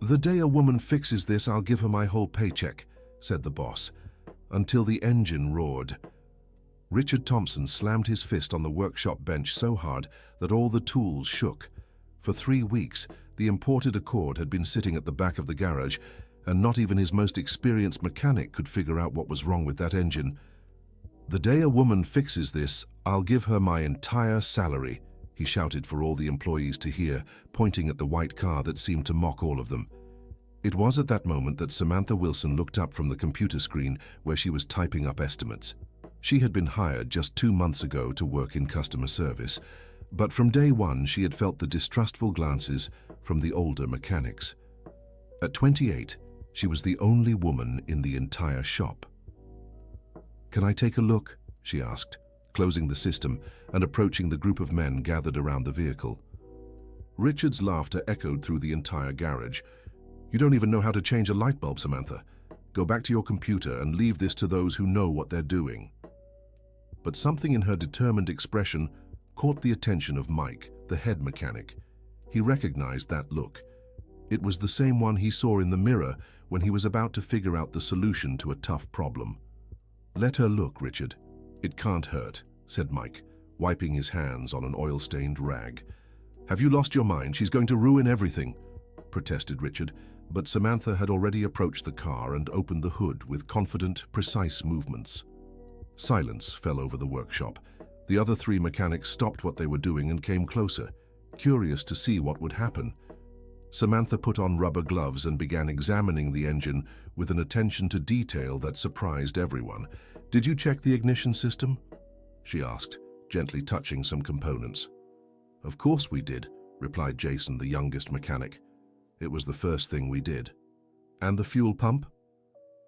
"The day a woman fixes this, I'll give her my whole paycheck," said the boss, until the engine roared. Richard Thompson slammed his fist on the workshop bench so hard that all the tools shook. For 3 weeks, the imported Accord had been sitting at the back of the garage, and not even his most experienced mechanic could figure out what was wrong with that engine. "The day a woman fixes this, I'll give her my entire salary," he shouted for all the employees to hear, pointing at the white car that seemed to mock all of them. It was at that moment that Samantha Wilson looked up from the computer screen where she was typing up estimates. She had been hired just 2 months ago to work in customer service, but from day one she had felt the distrustful glances from the older mechanics. At 28, she was the only woman in the entire shop. "Can I take a look?" she asked, closing the system and approaching the group of men gathered around the vehicle. Richard's laughter echoed through the entire garage. "You don't even know how to change a light bulb, Samantha. Go back to your computer and leave this to those who know what they're doing." But something in her determined expression caught the attention of Mike, the head mechanic. He recognized that look. It was the same one he saw in the mirror when he was about to figure out the solution to a tough problem. "Let her look, Richard. It can't hurt," said Mike, wiping his hands on an oil-stained rag. "Have you lost your mind? She's going to ruin everything," protested Richard, but Samantha had already approached the car and opened the hood with confident, precise movements. Silence fell over the workshop. The other 3 mechanics stopped what they were doing and came closer, curious to see what would happen. Samantha put on rubber gloves and began examining the engine with an attention to detail that surprised everyone. "Did you check the ignition system?" she asked, gently touching some components. "Of course we did," replied Jason, the youngest mechanic. "It was the first thing we did." "And the fuel pump?"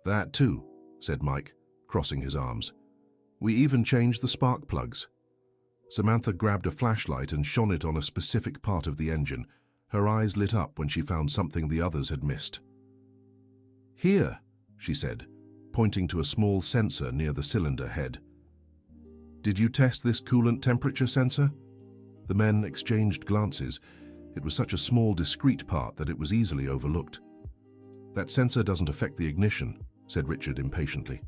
"That too," said Mike, crossing his arms. "We even changed the spark plugs." Samantha grabbed a flashlight and shone it on a specific part of the engine. Her eyes lit up when she found something the others had missed. "Here," she said, pointing to a small sensor near the cylinder head. "Did you test this coolant temperature sensor?" The men exchanged glances. It was such a small, discrete part that it was easily overlooked. "That sensor doesn't affect the ignition," said Richard impatiently.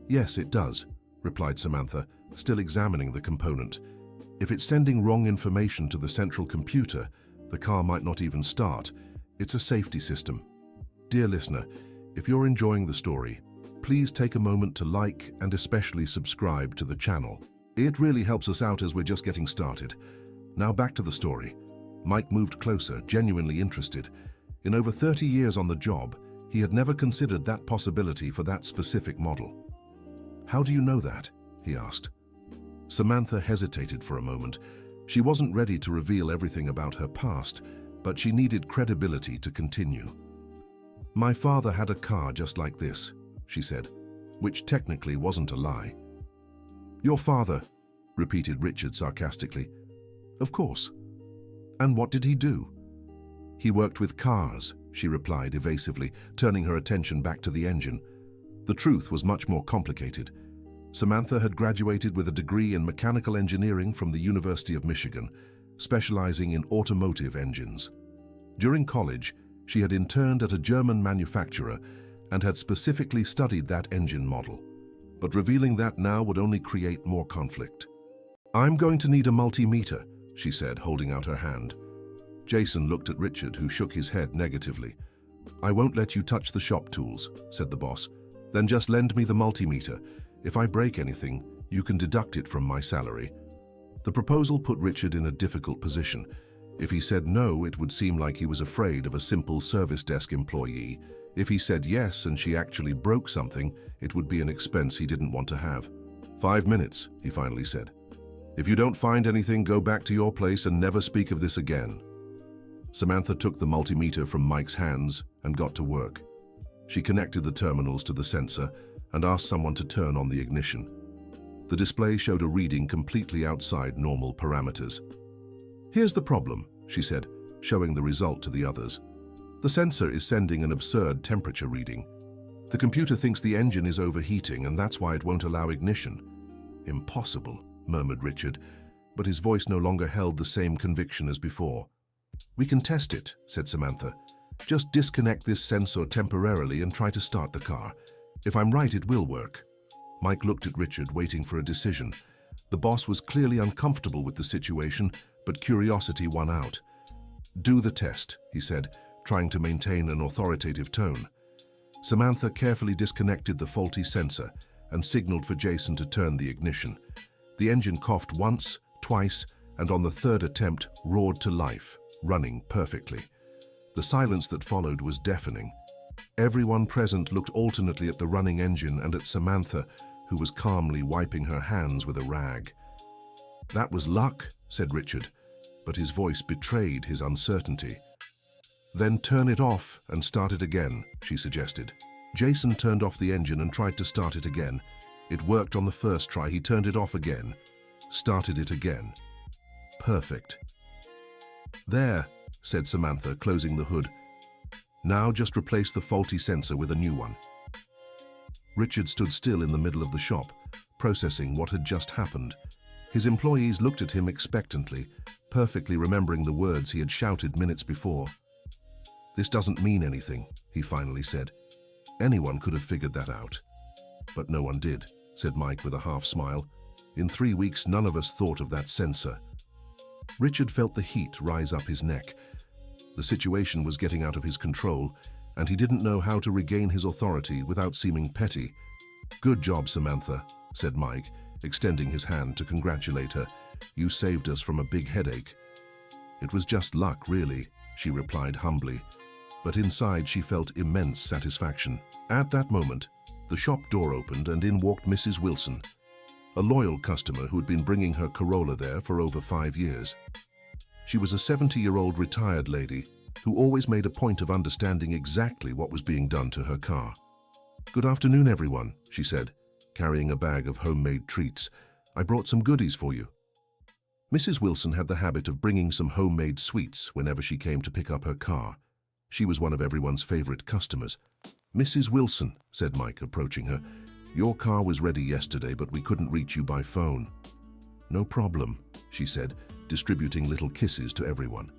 "Yes, it does," replied Samantha, still examining the component. "If it's sending wrong information to the central computer, the car might not even start. It's a safety system." Dear listener, if you're enjoying the story, please take a moment to like and especially subscribe to the channel. It really helps us out as we're just getting started. Now back to the story. Mike moved closer, genuinely interested. In over 30 years on the job, he had never considered that possibility for that specific model. "How do you know that?" he asked. Samantha hesitated for a moment. She wasn't ready to reveal everything about her past, but she needed credibility to continue. "My father had a car just like this," she said, which technically wasn't a lie. "Your father?" repeated Richard sarcastically. "Of course. And what did he do?" "He worked with cars," she replied evasively, turning her attention back to the engine. The truth was much more complicated. Samantha had graduated with a degree in mechanical engineering from the University of Michigan, specializing in automotive engines. During college, she had interned at a German manufacturer and had specifically studied that engine model. But revealing that now would only create more conflict. "I'm going to need a multimeter," she said, holding out her hand. Jason looked at Richard, who shook his head negatively. "I won't let you touch the shop tools," said the boss. "Then just lend me the multimeter. If I break anything, you can deduct it from my salary." The proposal put Richard in a difficult position. If he said no, it would seem like he was afraid of a simple service desk employee. If he said yes and she actually broke something, it would be an expense he didn't want to have. "5 minutes, he finally said. "If you don't find anything, go back to your place and never speak of this again." Samantha took the multimeter from Mike's hands and got to work. She connected the terminals to the sensor and asked someone to turn on the ignition. The display showed a reading completely outside normal parameters. "Here's the problem," she said, showing the result to the others. "The sensor is sending an absurd temperature reading. The computer thinks the engine is overheating and that's why it won't allow ignition." "Impossible," murmured Richard, but his voice no longer held the same conviction as before. "We can test it," said Samantha. Just disconnect this sensor temporarily and try to start the car. If I'm right, it will work." Mike looked at Richard, waiting for a decision. The boss was clearly uncomfortable with the situation, but curiosity won out. "Do the test," he said, trying to maintain an authoritative tone. Samantha carefully disconnected the faulty sensor and signaled for Jason to turn the ignition. The engine coughed once, twice, and on the third attempt roared to life, running perfectly. The silence that followed was deafening. Everyone present looked alternately at the running engine and at Samantha, who was calmly wiping her hands with a rag. "That was luck," said Richard, but his voice betrayed his uncertainty. "Then turn it off and start it again," she suggested. Jason turned off the engine and tried to start it again. It worked on the first try. He turned it off again, started it again. Perfect. "There," said Samantha, closing the hood. "Now just replace the faulty sensor with a new one." Richard stood still in the middle of the shop, processing what had just happened. His employees looked at him expectantly, perfectly remembering the words he had shouted minutes before. "This doesn't mean anything," he finally said. "Anyone could have figured that out." "But no one did," said Mike with a half smile. "In 3 weeks, none of us thought of that sensor." Richard felt the heat rise up his neck. The situation was getting out of his control, and he didn't know how to regain his authority without seeming petty. "Good job, Samantha," said Mike, extending his hand to congratulate her. "You saved us from a big headache." "It was just luck, really," she replied humbly, but inside she felt immense satisfaction. At that moment, the shop door opened and in walked Mrs. Wilson, a loyal customer who had been bringing her Corolla there for over 5 years. She was a 70-year-old retired lady who always made a point of understanding exactly what was being done to her car. "Good afternoon, everyone," she said, carrying a bag of homemade treats. "I brought some goodies for you." Mrs. Wilson had the habit of bringing some homemade sweets whenever she came to pick up her car. She was one of everyone's favorite customers. "Mrs. Wilson," said Mike, approaching her, "your car was ready yesterday, but we couldn't reach you by phone." "No problem," she said, distributing little kisses to everyone.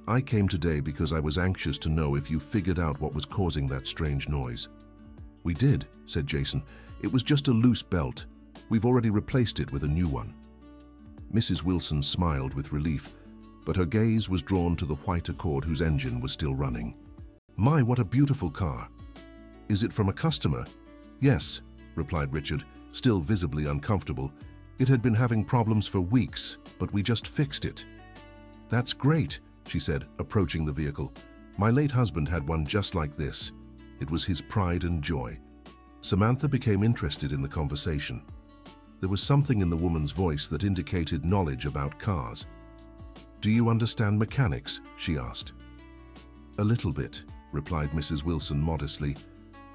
"I came today because I was anxious to know if you figured out what was causing that strange noise." "We did," said Jason. "It was just a loose belt. We've already replaced it with a new one." Mrs. Wilson smiled with relief, but her gaze was drawn to the white Accord whose engine was still running. "My, what a beautiful car! Is it from a customer?" "Yes," replied Richard, still visibly uncomfortable. "It had been having problems for weeks, but we just fixed it." "That's great," she said, approaching the vehicle. "My late husband had one just like this. It was his pride and joy." Samantha became interested in the conversation. There was something in the woman's voice that indicated knowledge about cars. "Do you understand mechanics?" she asked. "A little bit," replied Mrs. Wilson modestly.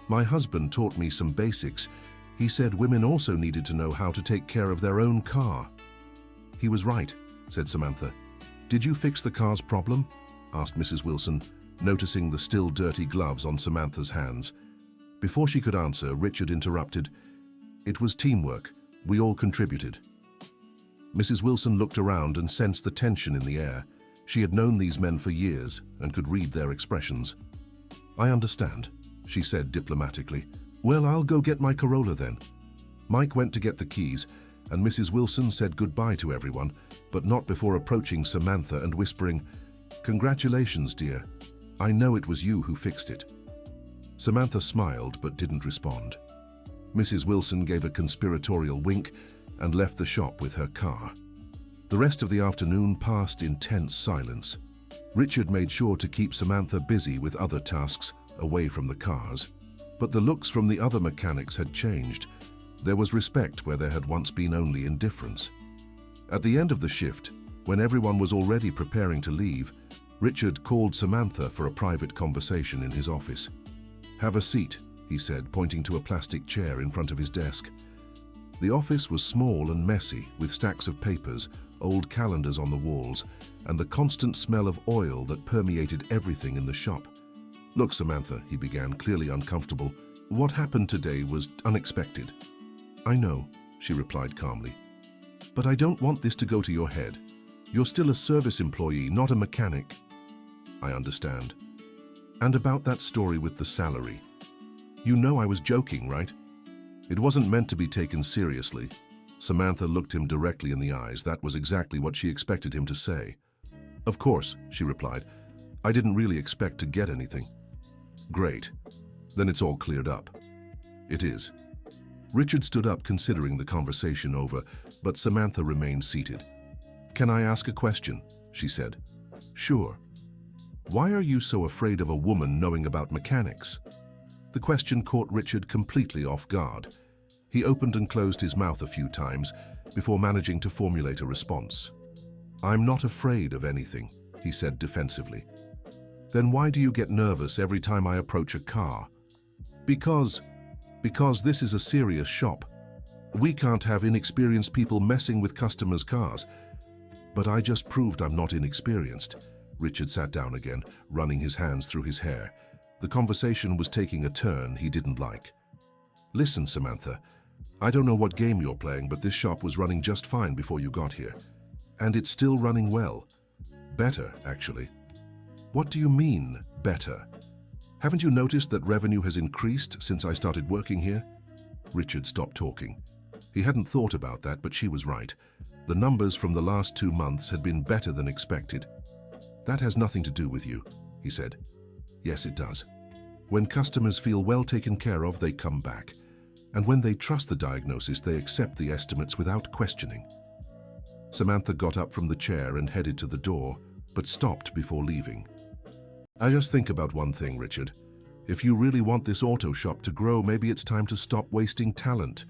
"My husband taught me some basics. He said women also needed to know how to take care of their own car." "He was right," said Samantha. "Did you fix the car's problem?" asked Mrs. Wilson, noticing the still dirty gloves on Samantha's hands. Before she could answer, Richard interrupted. "It was teamwork. We all contributed." Mrs. Wilson looked around and sensed the tension in the air. She had known these men for years and could read their expressions. "I understand," she said diplomatically. "Well, I'll go get my Corolla then." Mike went to get the keys, and Mrs. Wilson said goodbye to everyone, but not before approaching Samantha and whispering, "Congratulations, dear. I know it was you who fixed it." Samantha smiled but didn't respond. Mrs. Wilson gave a conspiratorial wink and left the shop with her car. The rest of the afternoon passed in tense silence. Richard made sure to keep Samantha busy with other tasks away from the cars. But the looks from the other mechanics had changed. There was respect where there had once been only indifference. At the end of the shift, when everyone was already preparing to leave, Richard called Samantha for a private conversation in his office. "Have a seat," he said, pointing to a plastic chair in front of his desk. The office was small and messy, with stacks of papers, old calendars on the walls, and the constant smell of oil that permeated everything in the shop. "Look, Samantha," he began, clearly uncomfortable. "What happened today was unexpected." "I know," she replied calmly. "But I don't want this to go to your head. You're still a service employee, not a mechanic." "I understand." And about that story with the salary. You know I was joking, right? It wasn't meant to be taken seriously. Samantha looked him directly in the eyes. That was exactly what she expected him to say. Of course, she replied. I didn't really expect to get anything. Great. Then it's all cleared up. It is. Richard stood up, considering the conversation over, but Samantha remained seated. Can I ask a question? She said. Sure. Why are you so afraid of a woman knowing about mechanics? The question caught Richard completely off guard. He opened and closed his mouth a few times before managing to formulate a response. I'm not afraid of anything, he said defensively. Then why do you get nervous every time I approach a car? Because this is a serious shop. We can't have inexperienced people messing with customers' cars. But I just proved I'm not inexperienced. Richard sat down again, running his hands through his hair. The conversation was taking a turn he didn't like. Listen, Samantha, I don't know what game you're playing, but this shop was running just fine before you got here. And it's still running well. Better, actually. What do you mean, better? Haven't you noticed that revenue has increased since I started working here? Richard stopped talking. He hadn't thought about that, but she was right. The numbers from the last 2 months had been better than expected. That has nothing to do with you, he said. Yes, it does. When customers feel well taken care of, they come back. And when they trust the diagnosis, they accept the estimates without questioning. Samantha got up from the chair and headed to the door, but stopped before leaving. I just think about one thing, Richard. If you really want this auto shop to grow, maybe it's time to stop wasting talent.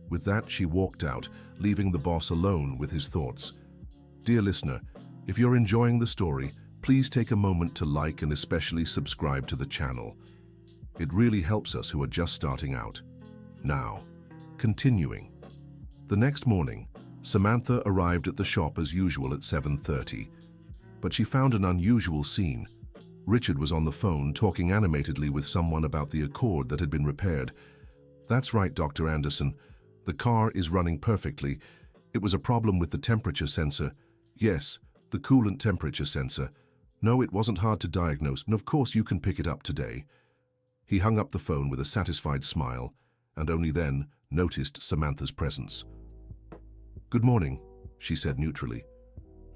With that, she walked out, leaving the boss alone with his thoughts. Dear listener, if you're enjoying the story, please take a moment to like and especially subscribe to the channel. It really helps us who are just starting out. Now, continuing. The next morning, Samantha arrived at the shop as usual at 7:30, but she found an unusual scene. Richard was on the phone talking animatedly with someone about the Accord that had been repaired. That's right, Dr. Anderson. The car is running perfectly. It was a problem with the temperature sensor. Yes, the coolant temperature sensor. No, it wasn't hard to diagnose, and of course you can pick it up today. He hung up the phone with a satisfied smile, and only then noticed Samantha's presence. Good morning, she said neutrally.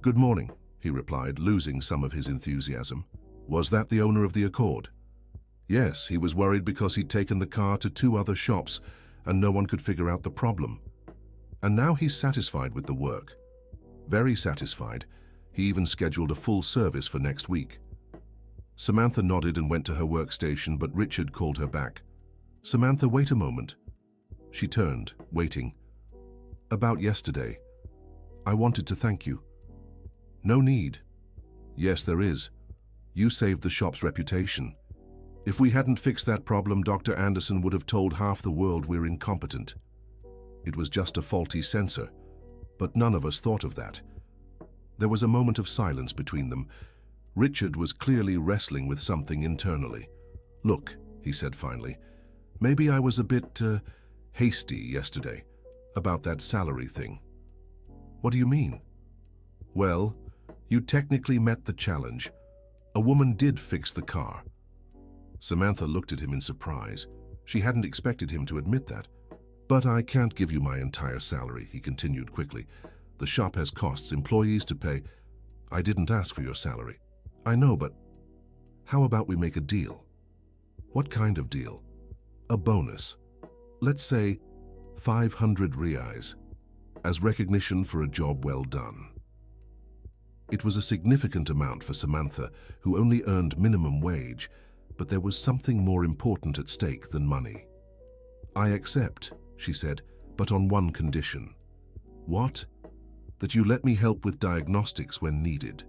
Good morning, he replied, losing some of his enthusiasm. Was that the owner of the Accord? Yes, he was worried because he'd taken the car to 2 other shops and no one could figure out the problem. And now he's satisfied with the work. Very satisfied. He even scheduled a full service for next week. Samantha nodded and went to her workstation, but Richard called her back. Samantha, wait a moment. She turned, waiting. About yesterday. I wanted to thank you. No need. Yes, there is. You saved the shop's reputation. If we hadn't fixed that problem, Dr. Anderson would have told half the world we're incompetent. It was just a faulty sensor, but none of us thought of that. There was a moment of silence between them. Richard was clearly wrestling with something internally. Look, he said finally, maybe I was a bit hasty yesterday about that salary thing. What do you mean? Well, you technically met the challenge. A woman did fix the car. Samantha looked at him in surprise. She hadn't expected him to admit that. But I can't give you my entire salary, he continued quickly. The shop has costs, employees to pay. I didn't ask for your salary. I know, but how about we make a deal? What kind of deal? A bonus. Let's say 500 reais, as recognition for a job well done. It was a significant amount for Samantha, who only earned minimum wage, but there was something more important at stake than money. I accept, she said, but on one condition. What? That you let me help with diagnostics when needed.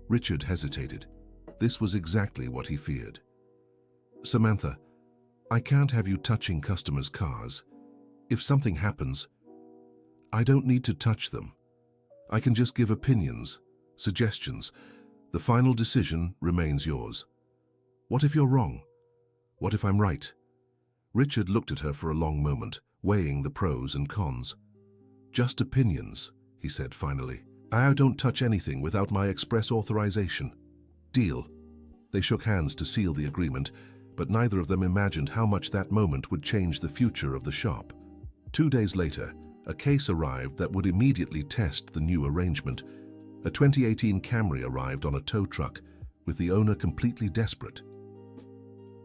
Richard hesitated. This was exactly what he feared. Samantha, I can't have you touching customers' cars. If something happens, I don't need to touch them. I can just give opinions, suggestions. The final decision remains yours. What if you're wrong? What if I'm right? Richard looked at her for a long moment, weighing the pros and cons. Just opinions, he said finally. I don't touch anything without my express authorization. Deal. They shook hands to seal the agreement, but neither of them imagined how much that moment would change the future of the shop. 2 days later, a case arrived that would immediately test the new arrangement. A 2018 Camry arrived on a tow truck, with the owner completely desperate.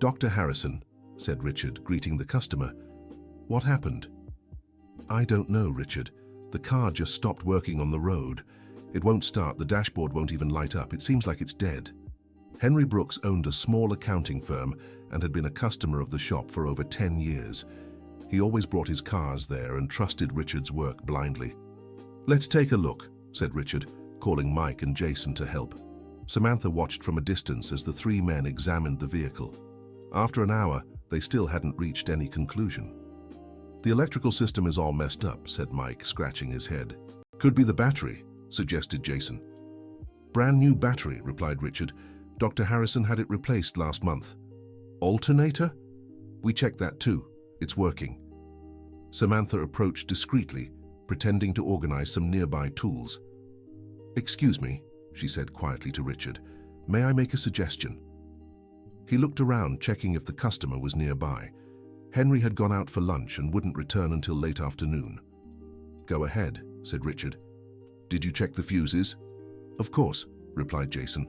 "Dr. Harrison," said Richard, greeting the customer. "What happened?" "I don't know, Richard. The car just stopped working on the road. It won't start, the dashboard won't even light up. It seems like it's dead." Henry Brooks owned a small accounting firm and had been a customer of the shop for over 10 years. He always brought his cars there and trusted Richard's work blindly. "Let's take a look," said Richard, calling Mike and Jason to help. Samantha watched from a distance as the 3 men examined the vehicle. After an hour, they still hadn't reached any conclusion. "The electrical system is all messed up," said Mike, scratching his head. "Could be the battery," suggested Jason. "Brand new battery," replied Richard. "Dr. Harrison had it replaced last month." "Alternator?" "We checked that too. It's working." Samantha approached discreetly, pretending to organize some nearby tools. "Excuse me," she said quietly to Richard. "May I make a suggestion?" He looked around, checking if the customer was nearby. Henry had gone out for lunch and wouldn't return until late afternoon. "Go ahead," said Richard. "Did you check the fuses?" "Of course," replied Jason.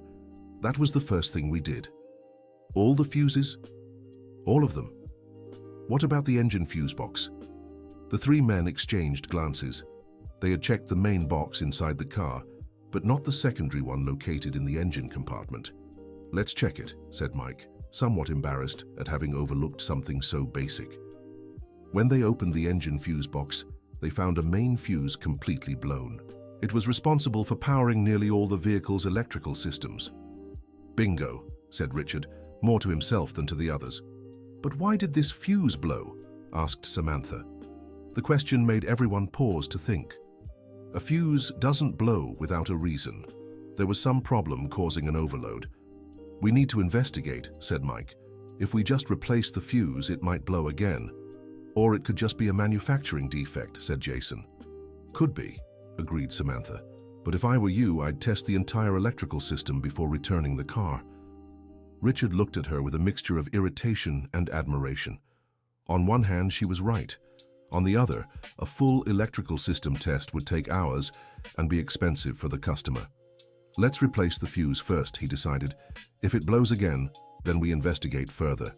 "That was the first thing we did." "All the fuses?" "All of them." "What about the engine fuse box?" The 3 men exchanged glances. They had checked the main box inside the car, but not the secondary one located in the engine compartment. "Let's check it," said Mike, somewhat embarrassed at having overlooked something so basic. When they opened the engine fuse box, they found a main fuse completely blown. It was responsible for powering nearly all the vehicle's electrical systems. "Bingo," said Richard, more to himself than to the others. "But why did this fuse blow?" asked Samantha. The question made everyone pause to think. A fuse doesn't blow without a reason. There was some problem causing an overload. "We need to investigate," said Mike. "If we just replace the fuse, it might blow again. Or it could just be a manufacturing defect," said Jason. "Could be," agreed Samantha. "But if I were you, I'd test the entire electrical system before returning the car." Richard looked at her with a mixture of irritation and admiration. On one hand, she was right. On the other, a full electrical system test would take hours and be expensive for the customer. "Let's replace the fuse first," he decided. "If it blows again, then we investigate further."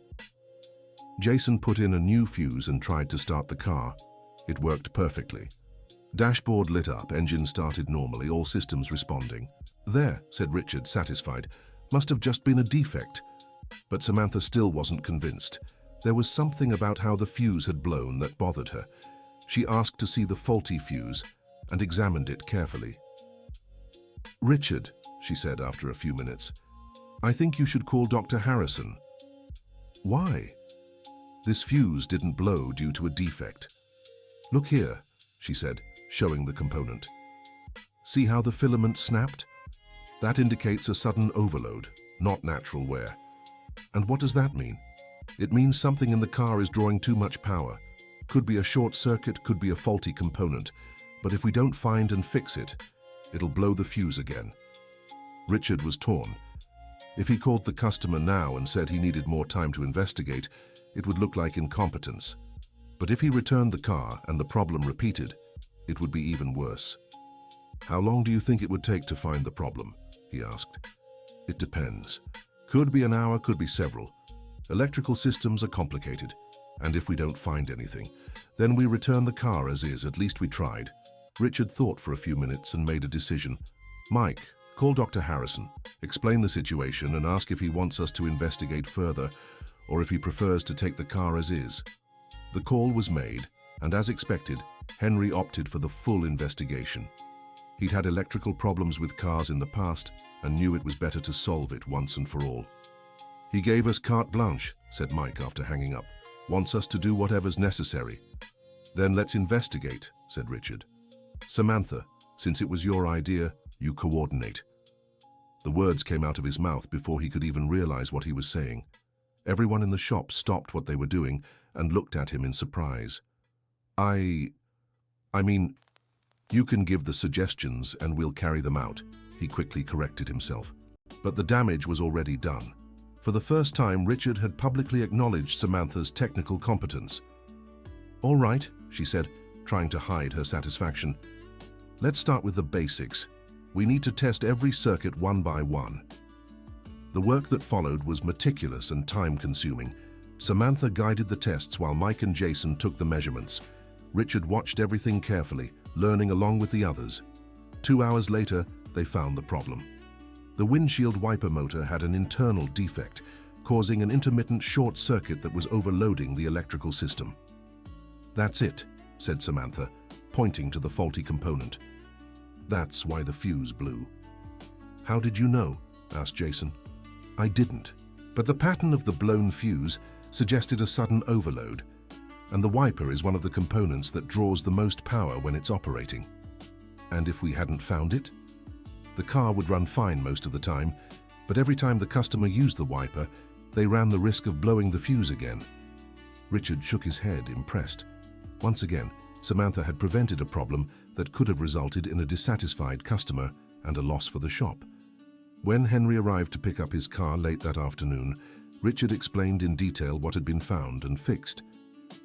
Jason put in a new fuse and tried to start the car. It worked perfectly. Dashboard lit up, engine started normally, all systems responding. "There," said Richard, satisfied. "Must have just been a defect." But Samantha still wasn't convinced. There was something about how the fuse had blown that bothered her. She asked to see the faulty fuse and examined it carefully. "Richard," she said after a few minutes, "I think you should call Dr. Harrison." "Why?" "This fuse didn't blow due to a defect." "Look here," she said, showing the component. "See how the filament snapped? That indicates a sudden overload, not natural wear. And what does that mean? It means something in the car is drawing too much power. Could be a short circuit, could be a faulty component. But if we don't find and fix it, it'll blow the fuse again." Richard was torn. If he called the customer now and said he needed more time to investigate, it would look like incompetence. But if he returned the car and the problem repeated, it would be even worse. "How long do you think it would take to find the problem?" he asked. "It depends. Could be an hour, could be several. Electrical systems are complicated, and if we don't find anything, then we return the car as is. At least we tried." Richard thought for a few minutes and made a decision. "Mike, call Dr. Harrison, explain the situation and ask if he wants us to investigate further or if he prefers to take the car as is." The call was made, and as expected, Henry opted for the full investigation. He'd had electrical problems with cars in the past and knew it was better to solve it once and for all. "He gave us carte blanche," said Mike after hanging up. "Wants us to do whatever's necessary." "Then let's investigate," said Richard. "Samantha, since it was your idea, you coordinate." The words came out of his mouth before he could even realize what he was saying. Everyone in the shop stopped what they were doing and looked at him in surprise. I mean, you can give the suggestions and we'll carry them out," he quickly corrected himself. But the damage was already done. For the first time, Richard had publicly acknowledged Samantha's technical competence. "All right," she said, trying to hide her satisfaction. "Let's start with the basics. We need to test every circuit one by one." The work that followed was meticulous and time-consuming. Samantha guided the tests while Mike and Jason took the measurements. Richard watched everything carefully, learning along with the others. 2 hours later, they found the problem. The windshield wiper motor had an internal defect, causing an intermittent short circuit that was overloading the electrical system. "That's it," said Samantha, pointing to the faulty component. "That's why the fuse blew." "How did you know?" asked Jason. "I didn't, but the pattern of the blown fuse suggested a sudden overload, and the wiper is one of the components that draws the most power when it's operating. And if we hadn't found it? The car would run fine most of the time, but every time the customer used the wiper, they ran the risk of blowing the fuse again." Richard shook his head, impressed. Once again, Samantha had prevented a problem that could have resulted in a dissatisfied customer and a loss for the shop. When Henry arrived to pick up his car late that afternoon, Richard explained in detail what had been found and fixed.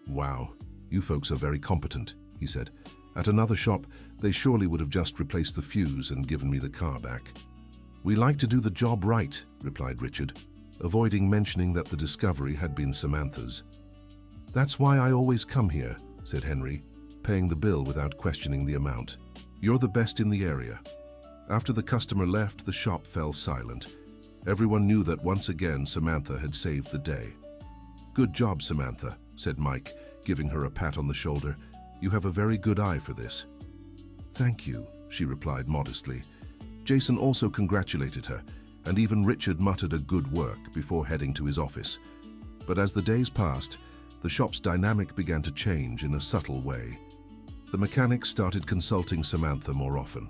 "Wow, you folks are very competent," he said. "At another shop, they surely would have just replaced the fuse and given me the car back." "We like to do the job right," replied Richard, avoiding mentioning that the discovery had been Samantha's. "That's why I always come here," said Henry, paying the bill without questioning the amount. "You're the best in the area." After the customer left, the shop fell silent. Everyone knew that once again Samantha had saved the day. "Good job, Samantha," said Mike, giving her a pat on the shoulder. "You have a very good eye for this." "Thank you," she replied modestly. Jason also congratulated her, and even Richard muttered a good work before heading to his office. But as the days passed, the shop's dynamic began to change in a subtle way. The mechanics started consulting Samantha more often,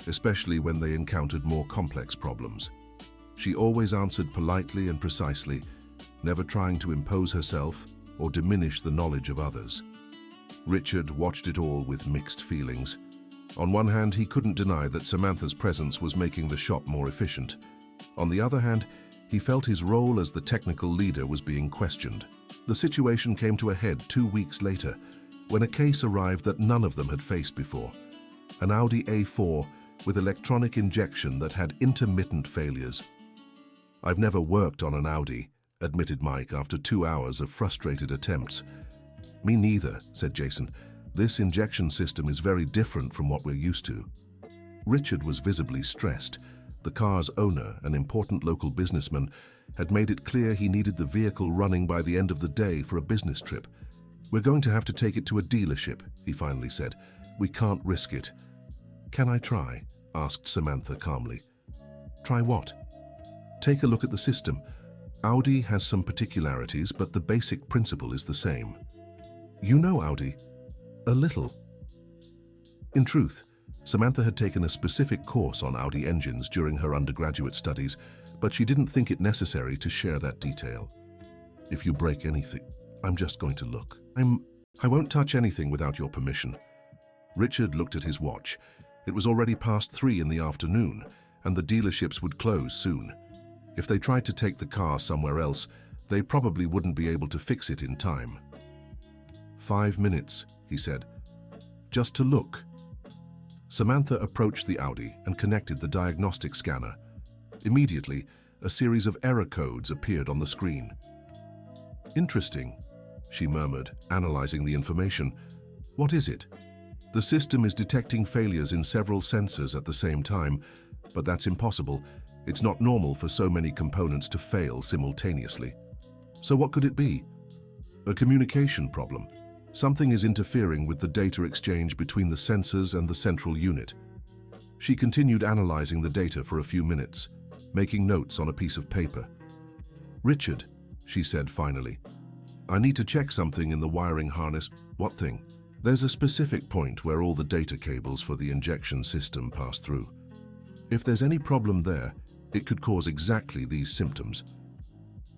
especially when they encountered more complex problems. She always answered politely and precisely, never trying to impose herself or diminish the knowledge of others. Richard watched it all with mixed feelings. On one hand, he couldn't deny that Samantha's presence was making the shop more efficient. On the other hand, he felt his role as the technical leader was being questioned. The situation came to a head 2 weeks later, when a case arrived that none of them had faced before. An Audi A4 with electronic injection that had intermittent failures. "I've never worked on an Audi," admitted Mike after 2 hours of frustrated attempts. "Me neither," said Jason. "This injection system is very different from what we're used to." Richard was visibly stressed. The car's owner, an important local businessman, had made it clear he needed the vehicle running by the end of the day for a business trip. "We're going to have to take it to a dealership," he finally said. "We can't risk it." "Can I try?" asked Samantha calmly. "Try what?" "Take a look at the system. Audi has some particularities, but the basic principle is the same." "You know Audi?" "A little." In truth, Samantha had taken a specific course on Audi engines during her undergraduate studies, but she didn't think it necessary to share that detail. "If you break anything, I'm just going to look. I won't touch anything without your permission." Richard looked at his watch. It was already past 3 in the afternoon, and the dealerships would close soon. If they tried to take the car somewhere else, they probably wouldn't be able to fix it in time. 5 minutes, he said. "Just to look." Samantha approached the Audi and connected the diagnostic scanner. Immediately, a series of error codes appeared on the screen. "Interesting," she murmured, analyzing the information. "What is it?" "The system is detecting failures in several sensors at the same time, but that's impossible. It's not normal for so many components to fail simultaneously." "So what could it be?" "A communication problem. Something is interfering with the data exchange between the sensors and the central unit." She continued analyzing the data for a few minutes, making notes on a piece of paper. "Richard," she said finally, "I need to check something in the wiring harness." "What thing?" "There's a specific point where all the data cables for the injection system pass through. If there's any problem there, it could cause exactly these symptoms."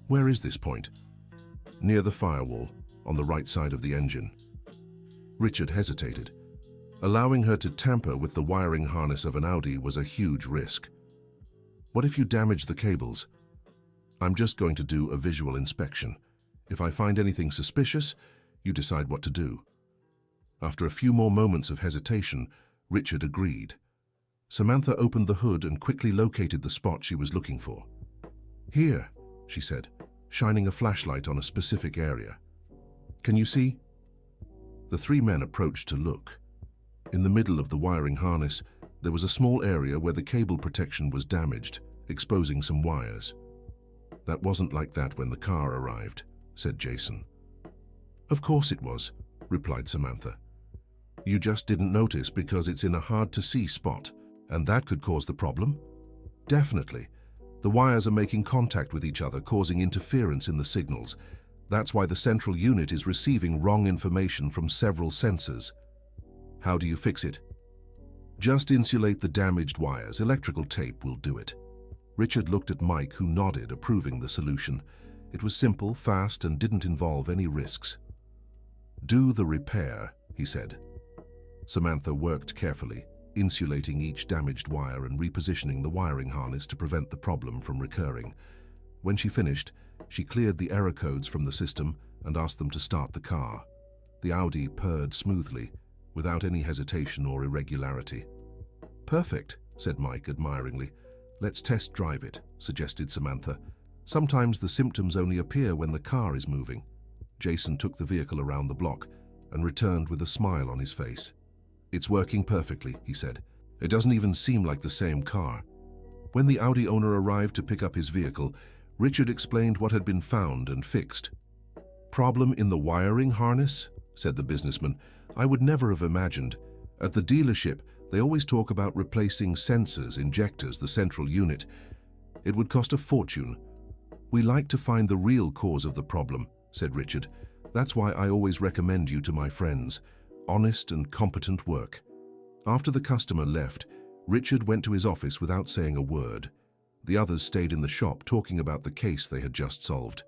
"Where is this point?" "Near the firewall, on the right side of the engine." Richard hesitated. Allowing her to tamper with the wiring harness of an Audi was a huge risk. "What if you damage the cables?" I'm just going to do a visual inspection. If I find anything suspicious, you decide what to do." After a few more moments of hesitation, Richard agreed. Samantha opened the hood and quickly located the spot she was looking for. "Here," she said, shining a flashlight on a specific area. "Can you see?" The three men approached to look. In the middle of the wiring harness, there was a small area where the cable protection was damaged, exposing some wires. "That wasn't like that when the car arrived," said Jason. "Of course it was," replied Samantha. "You just didn't notice because it's in a hard-to-see spot, and that could cause the problem?" "Definitely. The wires are making contact with each other, causing interference in the signals. That's why the central unit is receiving wrong information from several sensors." "How do you fix it?" "Just insulate the damaged wires. Electrical tape will do it." Richard looked at Mike, who nodded, approving the solution. It was simple, fast, and didn't involve any risks. "Do the repair," he said. Samantha worked carefully, insulating each damaged wire and repositioning the wiring harness to prevent the problem from recurring. When she finished, she cleared the error codes from the system and asked them to start the car. The Audi purred smoothly, without any hesitation or irregularity. "Perfect," said Mike admiringly. "Let's test drive it," suggested Samantha. "Sometimes the symptoms only appear when the car is moving." Jason took the vehicle around the block and returned with a smile on his face. "It's working perfectly," he said. "It doesn't even seem like the same car." When the Audi owner arrived to pick up his vehicle, Richard explained what had been found and fixed. "Problem in the wiring harness?" said the businessman. "I would never have imagined. At the dealership, they always talk about replacing sensors, injectors, the central unit. It would cost a fortune. We like to find the real cause of the problem," said Richard. "That's why I always recommend you to my friends. Honest and competent work." After the customer left, Richard went to his office without saying a word. The others stayed in the shop talking about the case they had just solved.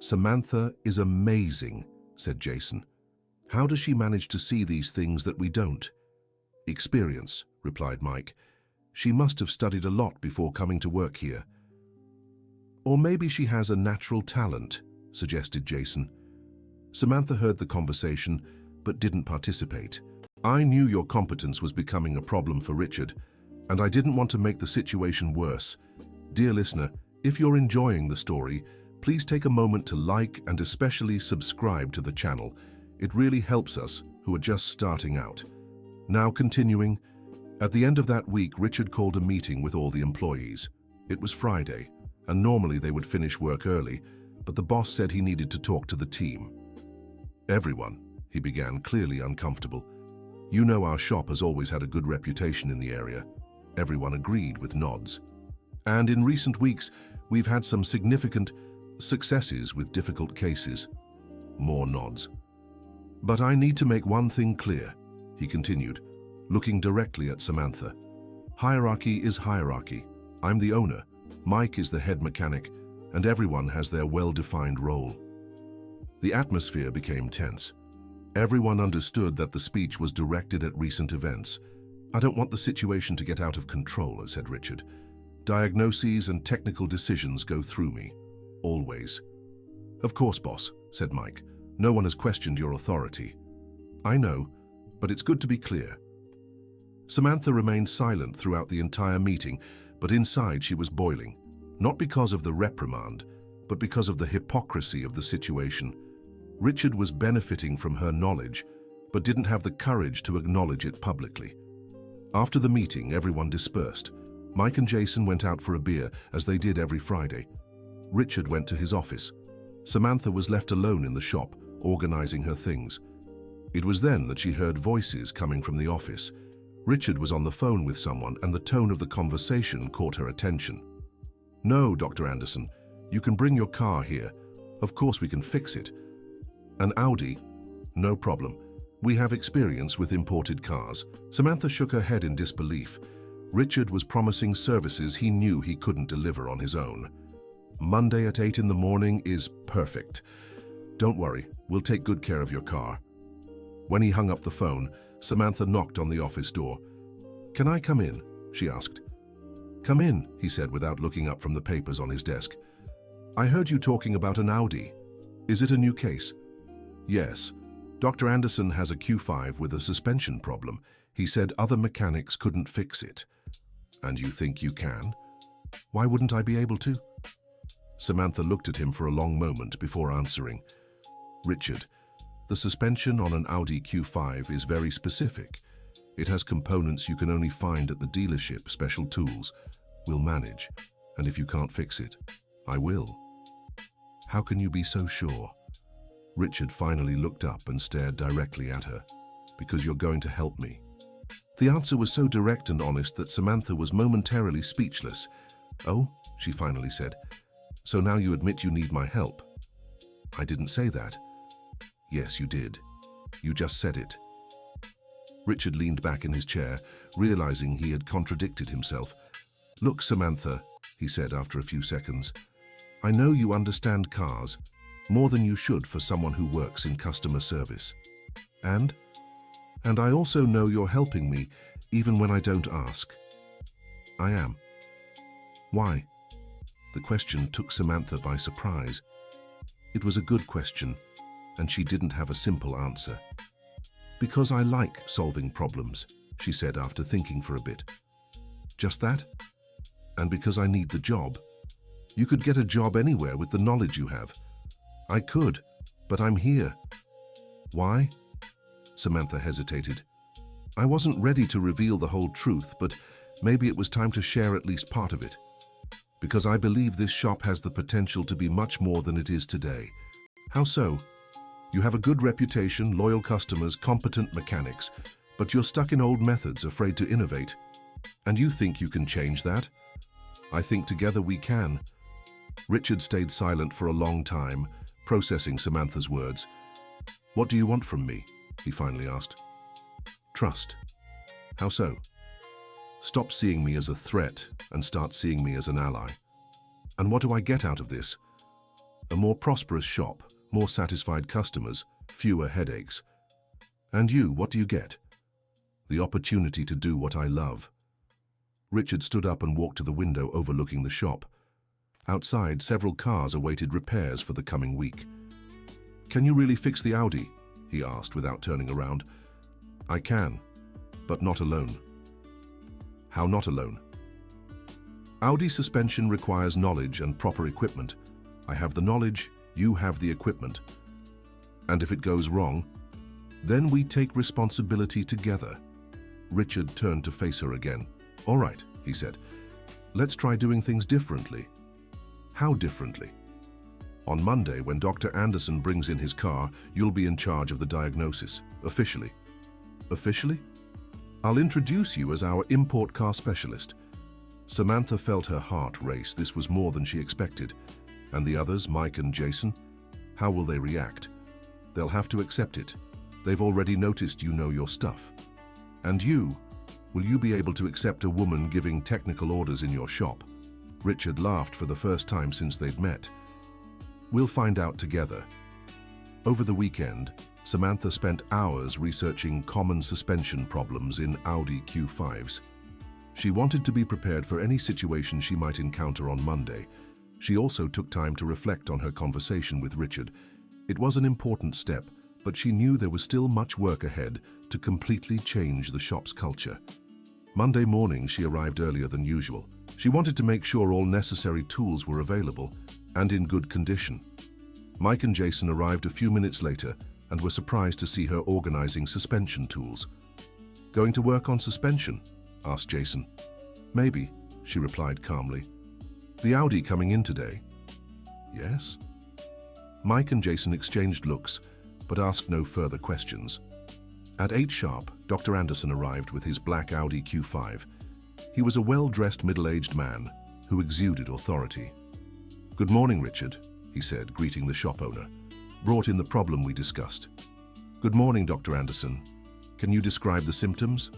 "Samantha is amazing," said Jason. "How does she manage to see these things that we don't?" "Experience," replied Mike. "She must have studied a lot before coming to work here." "Or maybe she has a natural talent," suggested Jason. Samantha heard the conversation, but didn't participate. "I knew your competence was becoming a problem for Richard, and I didn't want to make the situation worse. Dear listener, if you're enjoying the story, please take a moment to like and especially subscribe to the channel. It really helps us, who are just starting out. Now continuing, at the end of that week, Richard called a meeting with all the employees. It was Friday, and normally they would finish work early, but the boss said he needed to talk to the team. "Everyone," he began, clearly uncomfortable. "You know our shop has always had a good reputation in the area." Everyone agreed with nods. "And in recent weeks, we've had some significant successes with difficult cases." More nods. "But I need to make one thing clear," he continued, looking directly at Samantha. "Hierarchy is hierarchy. I'm the owner, Mike is the head mechanic, and everyone has their well-defined role." The atmosphere became tense. Everyone understood that the speech was directed at recent events. "I don't want the situation to get out of control," said Richard. "Diagnoses and technical decisions go through me. Always." "Of course, boss," said Mike. "No one has questioned your authority." "I know, but it's good to be clear." Samantha remained silent throughout the entire meeting, but inside she was boiling, not because of the reprimand, but because of the hypocrisy of the situation. Richard was benefiting from her knowledge, but didn't have the courage to acknowledge it publicly. After the meeting, everyone dispersed. Mike and Jason went out for a beer, as they did every Friday. Richard went to his office. Samantha was left alone in the shop, organizing her things. It was then that she heard voices coming from the office. Richard was on the phone with someone, and the tone of the conversation caught her attention. "No, Dr. Anderson, you can bring your car here. Of course we can fix it." "An Audi? No problem. We have experience with imported cars." Samantha shook her head in disbelief. Richard was promising services he knew he couldn't deliver on his own. "Monday at 8 in the morning is perfect. Don't worry, we'll take good care of your car." When he hung up the phone, Samantha knocked on the office door. "Can I come in?" she asked. "Come in," he said without looking up from the papers on his desk. I heard you talking about an Audi. Is it a new case? Yes. Dr. Anderson has a Q5 with a suspension problem. He said other mechanics couldn't fix it. And you think you can? Why wouldn't I be able to? Samantha looked at him for a long moment before answering. Richard, the suspension on an Audi Q5 is very specific. It has components you can only find at the dealership, special tools. We'll manage, and if you can't fix it, I will. How can you be so sure? Richard finally looked up and stared directly at her. Because you're going to help me. The answer was so direct and honest that Samantha was momentarily speechless. Oh, she finally said. So now you admit you need my help. I didn't say that. Yes, you did. You just said it. Richard leaned back in his chair, realizing he had contradicted himself. Look, Samantha, he said after a few seconds. I know you understand cars, more than you should for someone who works in customer service. And I also know you're helping me, even when I don't ask. I am. Why? The question took Samantha by surprise. It was a good question, and she didn't have a simple answer. Because I like solving problems, she said after thinking for a bit. Just that? And because I need the job. You could get a job anywhere with the knowledge you have. I could, but I'm here. Why? Samantha hesitated. I wasn't ready to reveal the whole truth, but maybe it was time to share at least part of it. Because I believe this shop has the potential to be much more than it is today. How so? You have a good reputation, loyal customers, competent mechanics, but you're stuck in old methods, afraid to innovate. And you think you can change that? I think together we can. Richard stayed silent for a long time, processing Samantha's words. What do you want from me? He finally asked. Trust. How so? Stop seeing me as a threat and start seeing me as an ally. And what do I get out of this? A more prosperous shop, more satisfied customers, fewer headaches. And you, what do you get? The opportunity to do what I love. Richard stood up and walked to the window overlooking the shop. Outside, several cars awaited repairs for the coming week. Can you really fix the Audi? He asked without turning around. I can, but not alone. How not alone? Audi suspension requires knowledge and proper equipment. I have the knowledge, you have the equipment. And if it goes wrong, then we take responsibility together. Richard turned to face her again. All right, he said. Let's try doing things differently. How differently? On Monday, when Dr. Anderson brings in his car, you'll be in charge of the diagnosis, officially. Officially? I'll introduce you as our import car specialist. Samantha felt her heart race. This was more than she expected. And the others, Mike and Jason, how will they react? They'll have to accept it. They've already noticed you know your stuff. And you, will you be able to accept a woman giving technical orders in your shop? Richard laughed for the first time since they'd met. We'll find out together. Over the weekend, Samantha spent hours researching common suspension problems in Audi Q5s. She wanted to be prepared for any situation she might encounter on Monday. She also took time to reflect on her conversation with Richard. It was an important step, but she knew there was still much work ahead to completely change the shop's culture. Monday morning, she arrived earlier than usual. She wanted to make sure all necessary tools were available and in good condition. Mike and Jason arrived a few minutes later and were surprised to see her organizing suspension tools. Going to work on suspension? Asked Jason. Maybe, she replied calmly. The Audi coming in today? Yes. Mike and Jason exchanged looks, but asked no further questions. At 8 sharp, Dr. Anderson arrived with his black Audi Q5. He was a well-dressed middle-aged man who exuded authority. Good morning, Richard, he said, greeting the shop owner. Brought in the problem we discussed. Good morning, Dr. Anderson. Can you describe the symptoms?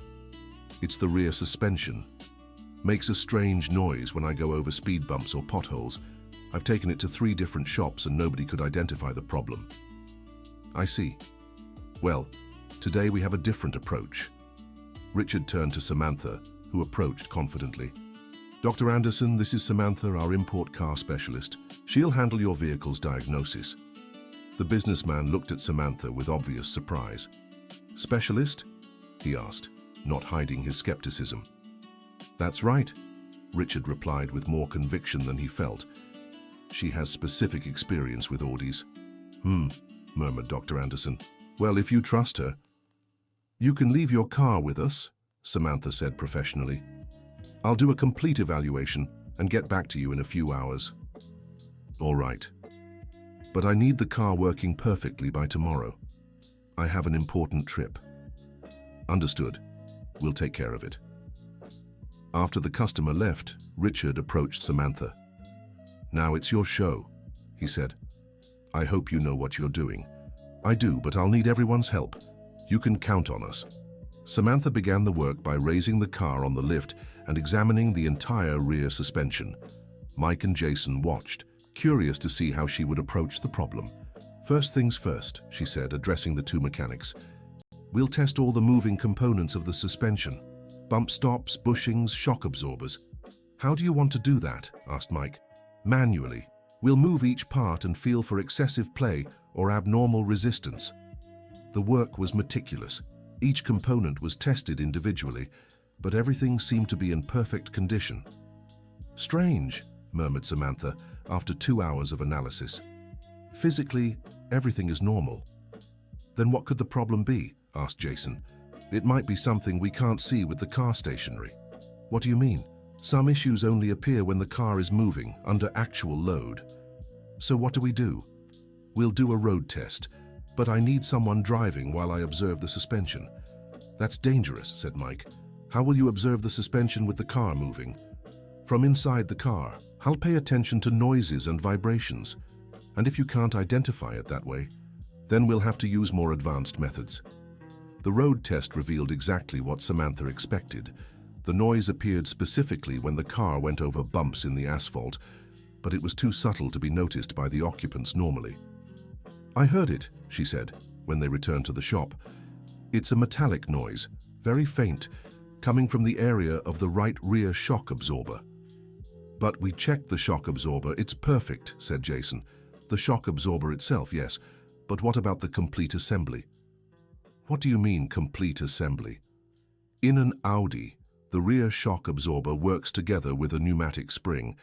It's the rear suspension. Makes a strange noise when I go over speed bumps or potholes. I've taken it to 3 different shops and nobody could identify the problem. I see. Well, today we have a different approach. Richard turned to Samantha, who approached confidently. Dr. Anderson, this is Samantha, our import car specialist. She'll handle your vehicle's diagnosis. The businessman looked at Samantha with obvious surprise. Specialist? He asked, not hiding his skepticism. That's right, Richard replied with more conviction than he felt. She has specific experience with Audis. Murmured Dr. Anderson. Well, if you trust her. You can leave your car with us, Samantha said professionally. I'll do a complete evaluation and get back to you in a few hours. All right. But I need the car working perfectly by tomorrow. I have an important trip. Understood. We'll take care of it. After the customer left, Richard approached Samantha. Now it's your show, he said. I hope you know what you're doing. I do, but I'll need everyone's help. You can count on us. Samantha began the work by raising the car on the lift and examining the entire rear suspension. Mike and Jason watched, curious to see how she would approach the problem. First things first, she said, addressing the two mechanics. We'll test all the moving components of the suspension. Bump stops, bushings, shock absorbers. How do you want to do that? Asked Mike. Manually. We'll move each part and feel for excessive play or abnormal resistance. The work was meticulous. Each component was tested individually, but everything seemed to be in perfect condition. Strange, murmured Samantha after 2 hours of analysis. Physically, everything is normal. Then what could the problem be? Asked Jason. It might be something we can't see with the car stationary. What do you mean? Some issues only appear when the car is moving, under actual load. So what do? We'll do a road test, but I need someone driving while I observe the suspension. That's dangerous, said Mike. How will you observe the suspension with the car moving? From inside the car. I'll pay attention to noises and vibrations. And if you can't identify it that way, then we'll have to use more advanced methods. The road test revealed exactly what Samantha expected. The noise appeared specifically when the car went over bumps in the asphalt, but it was too subtle to be noticed by the occupants normally. I heard it, she said, when they returned to the shop. It's a metallic noise, very faint, coming from the area of the right rear shock absorber. But we checked the shock absorber. It's perfect, said Jason. The shock absorber itself, yes, but what about the complete assembly? What do you mean, complete assembly? In an Audi, the rear shock absorber works together with a pneumatic spring.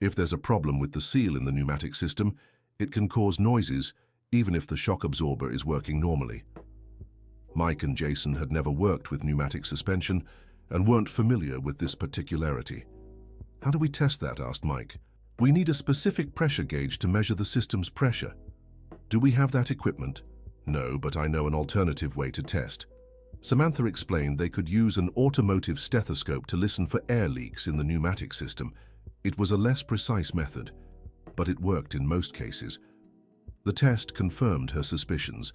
If there's a problem with the seal in the pneumatic system, it can cause noises, even if the shock absorber is working normally. Mike and Jason had never worked with pneumatic suspension and weren't familiar with this particularity. How do we test that? Asked Mike. We need a specific pressure gauge to measure the system's pressure. Do we have that equipment? No, but I know an alternative way to test. Samantha explained they could use an automotive stethoscope to listen for air leaks in the pneumatic system. It was a less precise method, but it worked in most cases. The test confirmed her suspicions.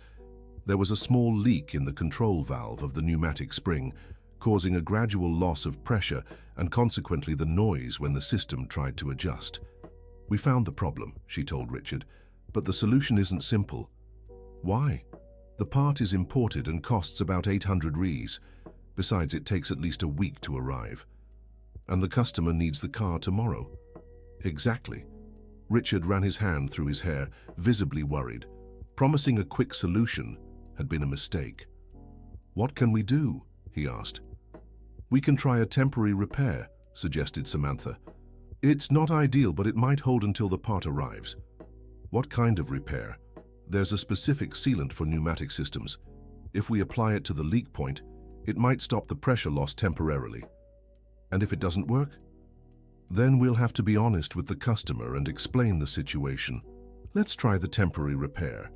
There was a small leak in the control valve of the pneumatic spring, causing a gradual loss of pressure and consequently the noise when the system tried to adjust. We found the problem, she told Richard, but the solution isn't simple. Why? The part is imported and costs about 800 Rs. Besides, it takes at least a week to arrive. And the customer needs the car tomorrow. Exactly. Richard ran his hand through his hair, visibly worried. Promising a quick solution had been a mistake. What can we do? He asked. We can try a temporary repair, suggested Samantha. It's not ideal, but it might hold until the part arrives. What kind of repair? There's a specific sealant for pneumatic systems. If we apply it to the leak point, it might stop the pressure loss temporarily. And if it doesn't work? Then we'll have to be honest with the customer and explain the situation. Let's try the temporary repair.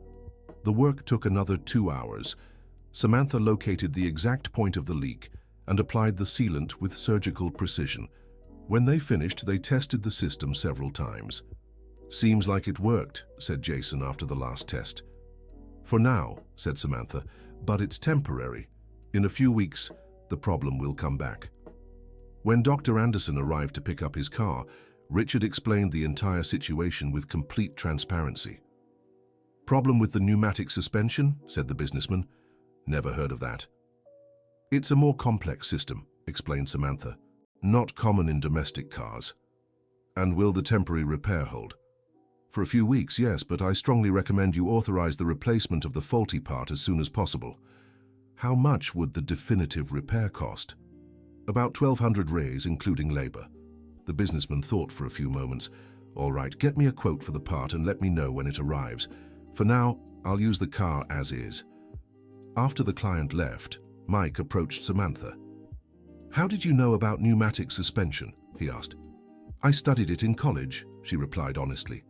The work took another 2 hours. Samantha located the exact point of the leak and applied the sealant with surgical precision. When they finished, they tested the system several times. Seems like it worked, said Jason after the last test. For now, said Samantha, but it's temporary. In a few weeks, the problem will come back. When Dr. Anderson arrived to pick up his car, Richard explained the entire situation with complete transparency. Problem with the pneumatic suspension, said the businessman. Never heard of that. It's a more complex system, explained Samantha. Not common in domestic cars. And will the temporary repair hold? For a few weeks, yes, but I strongly recommend you authorize the replacement of the faulty part as soon as possible. How much would the definitive repair cost? About 1,200 reis, including labor. The businessman thought for a few moments. All right, get me a quote for the part and let me know when it arrives. For now, I'll use the car as is. After the client left, Mike approached Samantha. How did you know about pneumatic suspension? He asked. I studied it in college, she replied honestly.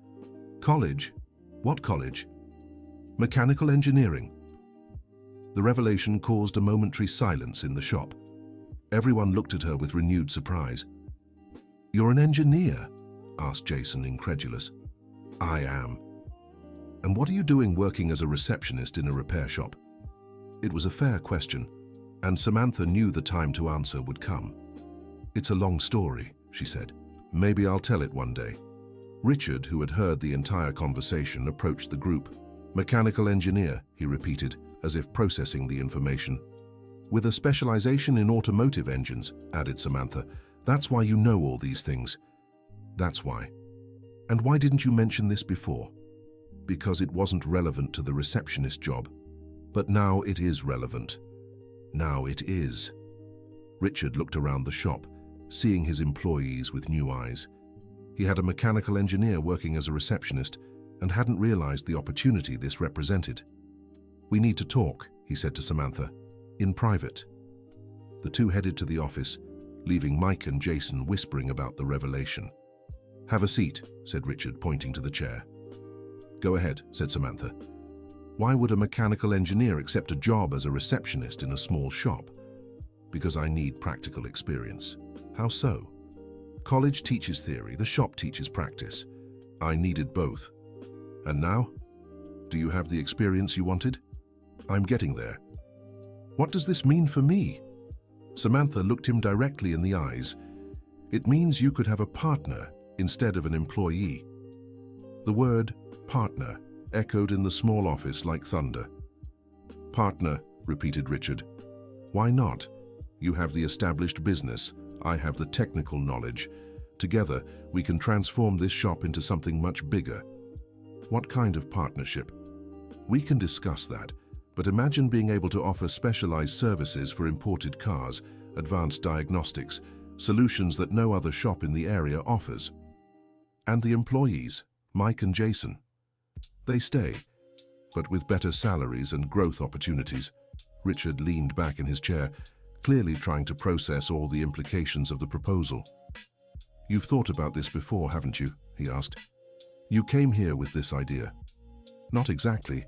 College? What college? Mechanical engineering. The revelation caused a momentary silence in the shop. Everyone looked at her with renewed surprise. You're an engineer? Asked Jason, incredulous. I am. And what are you doing working as a receptionist in a repair shop? It was a fair question, and Samantha knew the time to answer would come. It's a long story, she said. Maybe I'll tell it one day. Richard, who had heard the entire conversation, approached the group. Mechanical engineer, he repeated, as if processing the information. With a specialization in automotive engines, added Samantha. That's why you know all these things. That's why. And why didn't you mention this before? Because it wasn't relevant to the receptionist job. But now it is relevant. Now it is. Richard looked around the shop, seeing his employees with new eyes. He had a mechanical engineer working as a receptionist and hadn't realized the opportunity this represented. We need to talk, he said to Samantha, in private. The two headed to the office, leaving Mike and Jason whispering about the revelation. Have a seat, said Richard, pointing to the chair. Go ahead, said Samantha. Why would a mechanical engineer accept a job as a receptionist in a small shop? Because I need practical experience. How so? College teaches theory, the shop teaches practice. I needed both. And now? Do you have the experience you wanted? I'm getting there. What does this mean for me? Samantha looked him directly in the eyes. It means you could have a partner instead of an employee. The word partner echoed in the small office like thunder. Partner, repeated Richard. Why not? You have the established business. I have the technical knowledge. Together, we can transform this shop into something much bigger. What kind of partnership? We can discuss that, but imagine being able to offer specialized services for imported cars, advanced diagnostics, solutions that no other shop in the area offers. And the employees, Mike and Jason. They stay, but with better salaries and growth opportunities. Richard leaned back in his chair, clearly trying to process all the implications of the proposal. You've thought about this before, haven't you? He asked. You came here with this idea. Not exactly.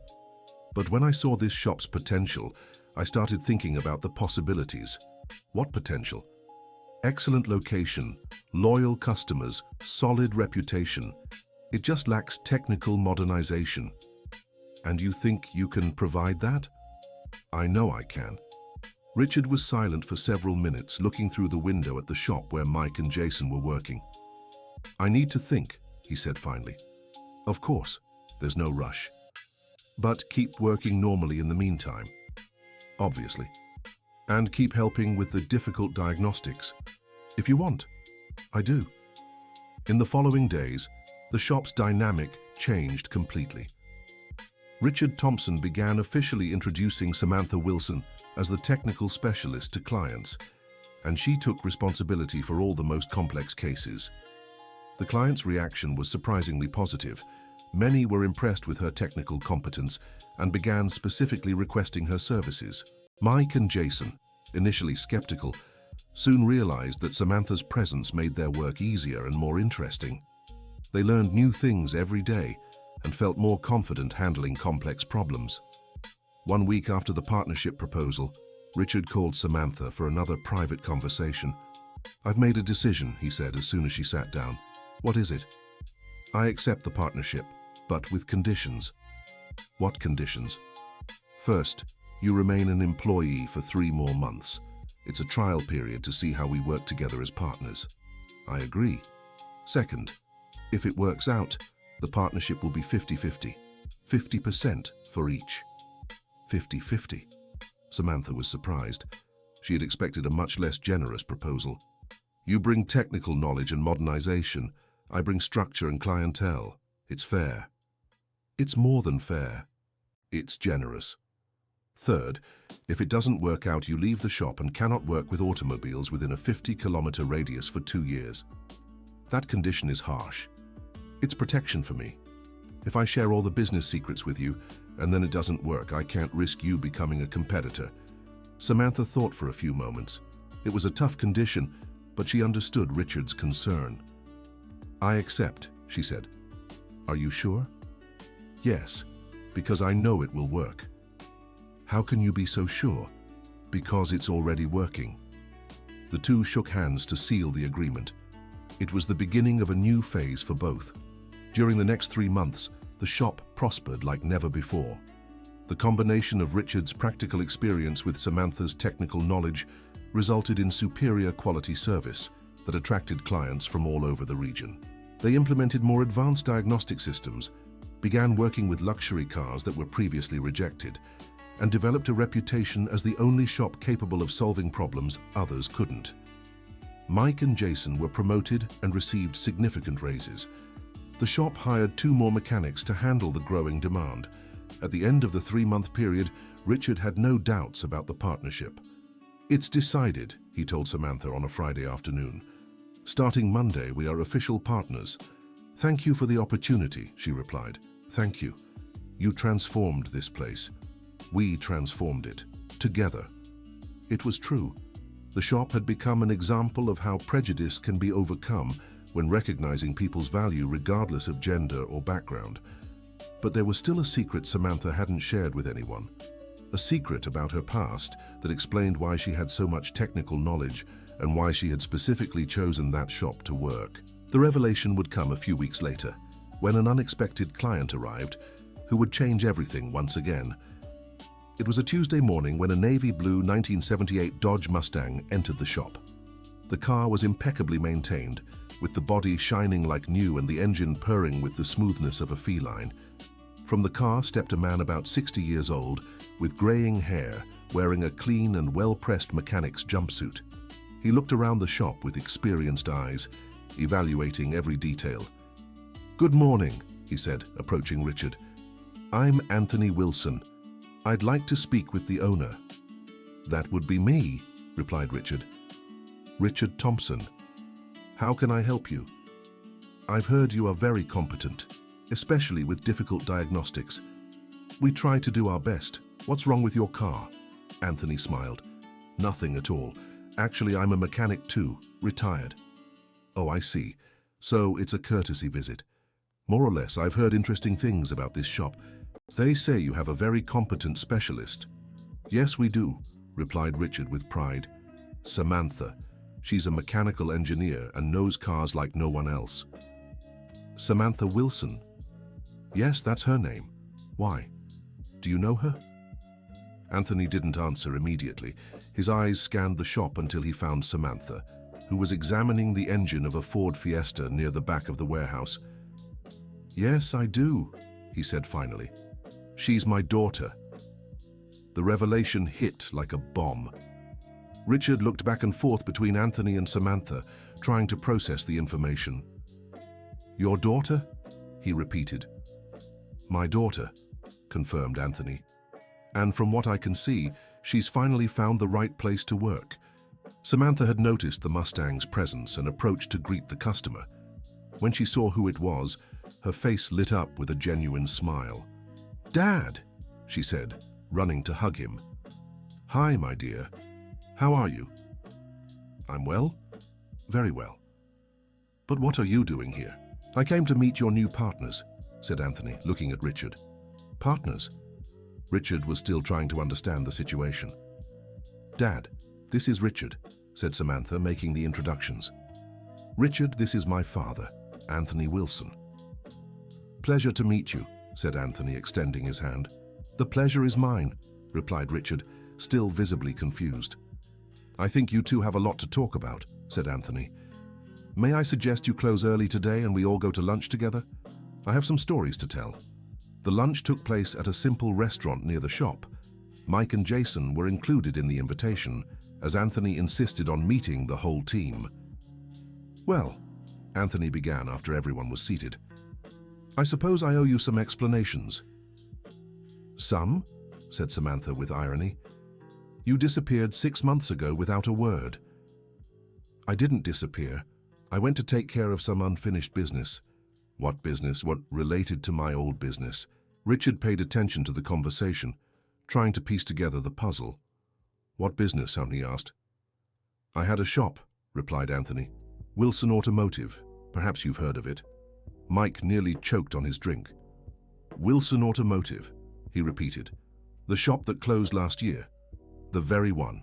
But when I saw this shop's potential, I started thinking about the possibilities. What potential? Excellent location, loyal customers, solid reputation. It just lacks technical modernization. And you think you can provide that? I know I can. Richard was silent for several minutes, looking through the window at the shop where Mike and Jason were working. I need to think, he said finally. Of course, there's no rush. But keep working normally in the meantime. Obviously. And keep helping with the difficult diagnostics. If you want. I do. In the following days, the shop's dynamic changed completely. Richard Thompson began officially introducing Samantha Wilson as the technical specialist to clients, and she took responsibility for all the most complex cases. The client's reaction was surprisingly positive. Many were impressed with her technical competence and began specifically requesting her services. Mike and Jason, initially skeptical, soon realized that Samantha's presence made their work easier and more interesting. They learned new things every day and felt more confident handling complex problems. 1 week after the partnership proposal, Richard called Samantha for another private conversation. I've made a decision, he said as soon as she sat down. What is it? I accept the partnership, but with conditions. What conditions? First, you remain an employee for 3 more months. It's a trial period to see how we work together as partners. I agree. Second, if it works out, the partnership will be 50-50. 50% for each. 50-50. Samantha was surprised. She had expected a much less generous proposal. You bring technical knowledge and modernization. I bring structure and clientele. It's fair. It's more than fair. It's generous. Third, if it doesn't work out, you leave the shop and cannot work with automobiles within a 50-kilometer radius for 2 years. That condition is harsh. It's protection for me. If I share all the business secrets with you and then it doesn't work, I can't risk you becoming a competitor. Samantha thought for a few moments. It was a tough condition, but she understood Richard's concern. I accept, she said. Are you sure? Yes, because I know it will work. How can you be so sure? Because it's already working. The two shook hands to seal the agreement. It was the beginning of a new phase for both. During the next 3 months, the shop prospered like never before. The combination of Richard's practical experience with Samantha's technical knowledge resulted in superior quality service that attracted clients from all over the region. They implemented more advanced diagnostic systems, began working with luxury cars that were previously rejected, and developed a reputation as the only shop capable of solving problems others couldn't. Mike and Jason were promoted and received significant raises. The shop hired 2 more mechanics to handle the growing demand. At the end of the 3-month period, Richard had no doubts about the partnership. It's decided, he told Samantha on a Friday afternoon. Starting Monday, we are official partners. Thank you for the opportunity, she replied. Thank you. You transformed this place. We transformed it. Together. It was true. The shop had become an example of how prejudice can be overcome when recognizing people's value regardless of gender or background. But there was still a secret Samantha hadn't shared with anyone. A secret about her past that explained why she had so much technical knowledge and why she had specifically chosen that shop to work. The revelation would come a few weeks later, when an unexpected client arrived who would change everything once again. It was a Tuesday morning when a navy blue 1978 Dodge Mustang entered the shop. The car was impeccably maintained, with the body shining like new and the engine purring with the smoothness of a feline. From the car stepped a man about 60 years old, with graying hair, wearing a clean and well-pressed mechanic's jumpsuit. He looked around the shop with experienced eyes, evaluating every detail. "Good morning," he said, approaching Richard. "I'm Anthony Wilson. I'd like to speak with the owner." "That would be me," replied Richard. "Richard Thompson. How can I help you?" "I've heard you are very competent, especially with difficult diagnostics. We try to do our best. What's wrong with your car?" Anthony smiled. "Nothing at all. Actually, I'm a mechanic too, retired." "Oh, I see. So it's a courtesy visit. More or less, I've heard interesting things about this shop. They say you have a very competent specialist." "Yes, we do," replied Richard with pride. "Samantha. She's a mechanical engineer and knows cars like no one else." "Samantha Wilson?" "Yes, that's her name. Why? Do you know her?" Anthony didn't answer immediately. His eyes scanned the shop until he found Samantha, who was examining the engine of a Ford Fiesta near the back of the warehouse. "Yes, I do," he said finally. "She's my daughter." The revelation hit like a bomb. Richard looked back and forth between Anthony and Samantha, trying to process the information. "Your daughter?" he repeated. "My daughter," confirmed Anthony. "And from what I can see, she's finally found the right place to work." Samantha had noticed the Mustang's presence and approached to greet the customer. When she saw who it was, her face lit up with a genuine smile. "Dad," she said, running to hug him. "Hi, my dear. How are you?" "I'm well. Very well. But what are you doing here?" "I came to meet your new partners," said Anthony, looking at Richard. "Partners?" Richard was still trying to understand the situation. "Dad, this is Richard," said Samantha, making the introductions. "Richard, this is my father, Anthony Wilson." "Pleasure to meet you," said Anthony, extending his hand. "The pleasure is mine," replied Richard, still visibly confused. "I think you two have a lot to talk about," said Anthony. "May I suggest you close early today and we all go to lunch together? I have some stories to tell." The lunch took place at a simple restaurant near the shop. Mike and Jason were included in the invitation, as Anthony insisted on meeting the whole team. "Well," Anthony began after everyone was seated, I suppose I owe you some explanations." "Some?" said Samantha with irony. "You disappeared 6 months ago without a word." "I didn't disappear. I went to take care of some unfinished business." "What business? What related to my old business?" Richard paid attention to the conversation, trying to piece together the puzzle. "What business?" Anthony asked. "I had a shop," replied Anthony. "Wilson Automotive. Perhaps you've heard of it." Mike nearly choked on his drink. "Wilson Automotive," he repeated. "The shop that closed last year. The very one."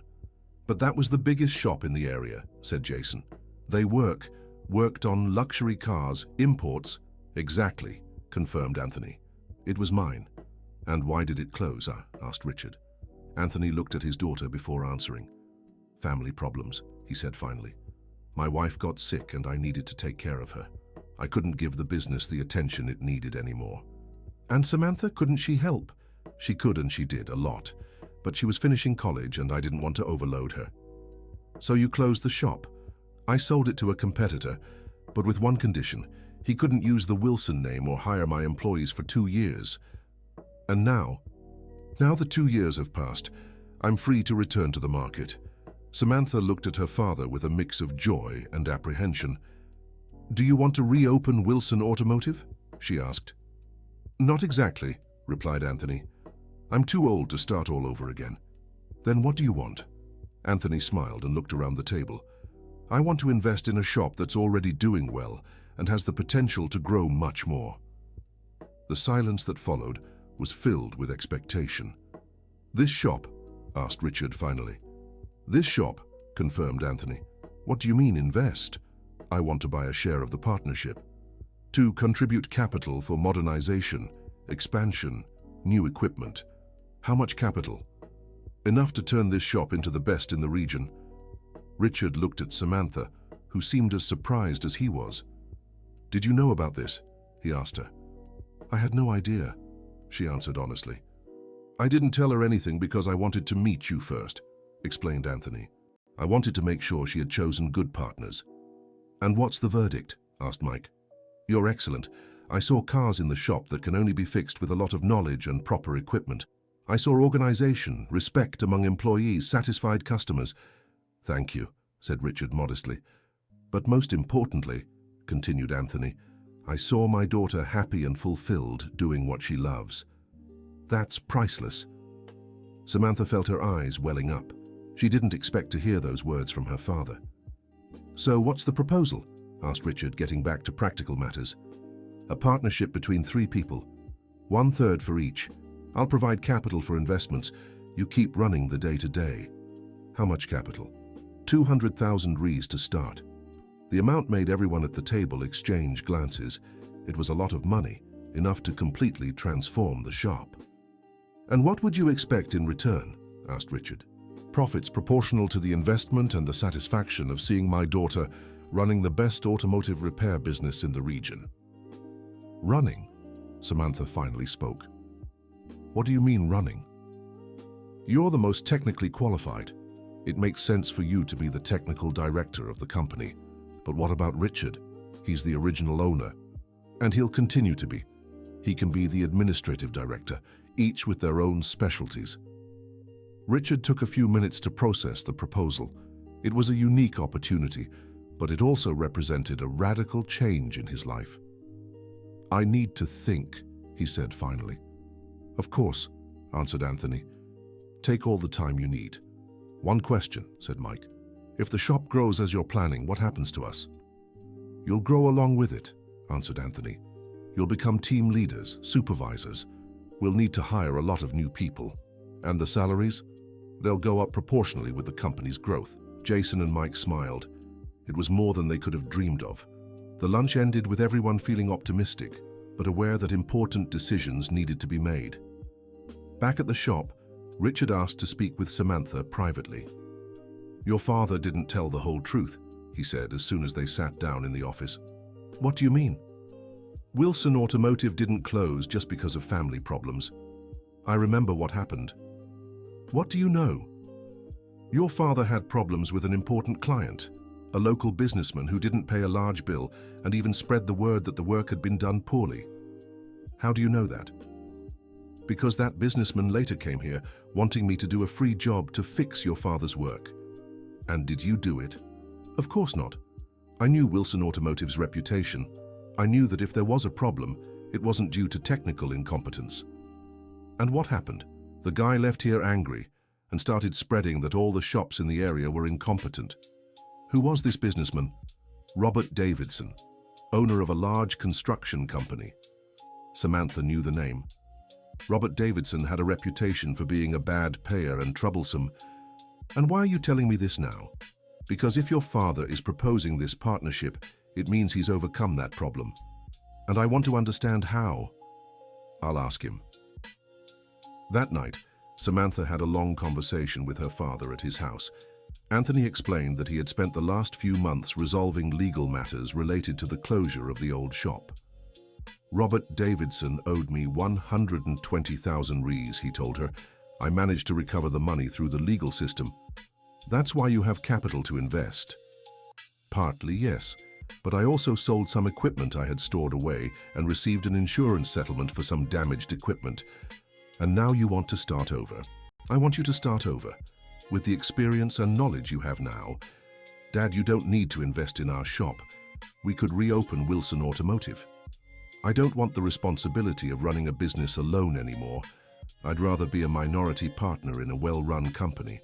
"But that was the biggest shop in the area," said Jason. "They worked on luxury cars, imports." "Exactly," confirmed Anthony. "It was mine." "And why did it close?" asked Richard. Anthony looked at his daughter before answering. "Family problems," he said finally. "My wife got sick and I needed to take care of her. I couldn't give the business the attention it needed anymore." "And Samantha, couldn't she help?" "She could and she did, a lot. But she was finishing college and I didn't want to overload her." "So you closed the shop?" "I sold it to a competitor, but with one condition. He couldn't use the Wilson name or hire my employees for 2 years. And now the 2 years have passed. I'm free to return to the market." Samantha looked at her father with a mix of joy and apprehension. "Do you want to reopen Wilson Automotive?" she asked. "Not exactly," replied Anthony. "I'm too old to start all over again." "Then what do you want?" Anthony smiled and looked around the table. "I want to invest in a shop that's already doing well and has the potential to grow much more." The silence that followed was filled with expectation. "This shop?" asked Richard finally. "This shop," confirmed Anthony. "What do you mean, invest?" "I want to buy a share of the partnership. To contribute capital for modernization, expansion, new equipment." "How much capital?" "Enough to turn this shop into the best in the region." Richard looked at Samantha, who seemed as surprised as he was. "Did you know about this?" he asked her. "I had no idea," she answered honestly. "I didn't tell her anything because I wanted to meet you first," explained Anthony. "I wanted to make sure she had chosen good partners." "And what's the verdict?" asked Mike. "You're excellent. I saw cars in the shop that can only be fixed with a lot of knowledge and proper equipment. I saw organization, respect among employees, satisfied customers." "Thank you," said Richard modestly. "But most importantly," continued Anthony, "I saw my daughter happy and fulfilled doing what she loves. That's priceless." Samantha felt her eyes welling up. She didn't expect to hear those words from her father. "So what's the proposal?" asked Richard, getting back to practical matters. "A partnership between 3 people. 1/3 for each. I'll provide capital for investments. You keep running the day-to-day." "How much capital?" 200,000 Rs to start. The amount made everyone at the table exchange glances. It was a lot of money, enough to completely transform the shop. "And what would you expect in return?" asked Richard. "Profits proportional to the investment and the satisfaction of seeing my daughter running the best automotive repair business in the region." "Running?" Samantha finally spoke. "What do you mean running?" "You're the most technically qualified. It makes sense for you to be the technical director of the company. But what about Richard? He's the original owner. And he'll continue to be. He can be the administrative director, each with their own specialties." Richard took a few minutes to process the proposal. It was a unique opportunity, but it also represented a radical change in his life. "I need to think," he said finally. "Of course," answered Anthony. "Take all the time you need." "One question," said Mike. "If the shop grows as you're planning, what happens to us?" "You'll grow along with it," answered Anthony. "You'll become team leaders, supervisors. We'll need to hire a lot of new people. And the salaries? They'll go up proportionally with the company's growth." Jason and Mike smiled. It was more than they could have dreamed of. The lunch ended with everyone feeling optimistic, but aware that important decisions needed to be made. Back at the shop, Richard asked to speak with Samantha privately. "Your father didn't tell the whole truth," he said as soon as they sat down in the office. "What do you mean?" "Wilson Automotive didn't close just because of family problems. I remember what happened." "What do you know?" "Your father had problems with an important client, a local businessman who didn't pay a large bill and even spread the word that the work had been done poorly. How do you know that? Because that businessman later came here wanting me to do a free job to fix your father's work. And did you do it? Of course not. I knew Wilson Automotive's reputation. I knew that if there was a problem, it wasn't due to technical incompetence. And what happened? The guy left here angry and started spreading that all the shops in the area were incompetent. Who was this businessman? Robert Davidson, owner of a large construction company. Samantha knew the name. Robert Davidson had a reputation for being a bad payer and troublesome. And why are you telling me this now? Because if your father is proposing this partnership, it means he's overcome that problem. And I want to understand how. I'll ask him. That night, Samantha had a long conversation with her father at his house. Anthony explained that he had spent the last few months resolving legal matters related to the closure of the old shop. Robert Davidson owed me 120,000 Rs, he told her. I managed to recover the money through the legal system. That's why you have capital to invest. Partly, yes, but I also sold some equipment I had stored away and received an insurance settlement for some damaged equipment. And now you want to start over. I want you to start over. With the experience and knowledge you have now. Dad, you don't need to invest in our shop. We could reopen Wilson Automotive. I don't want the responsibility of running a business alone anymore. I'd rather be a minority partner in a well-run company.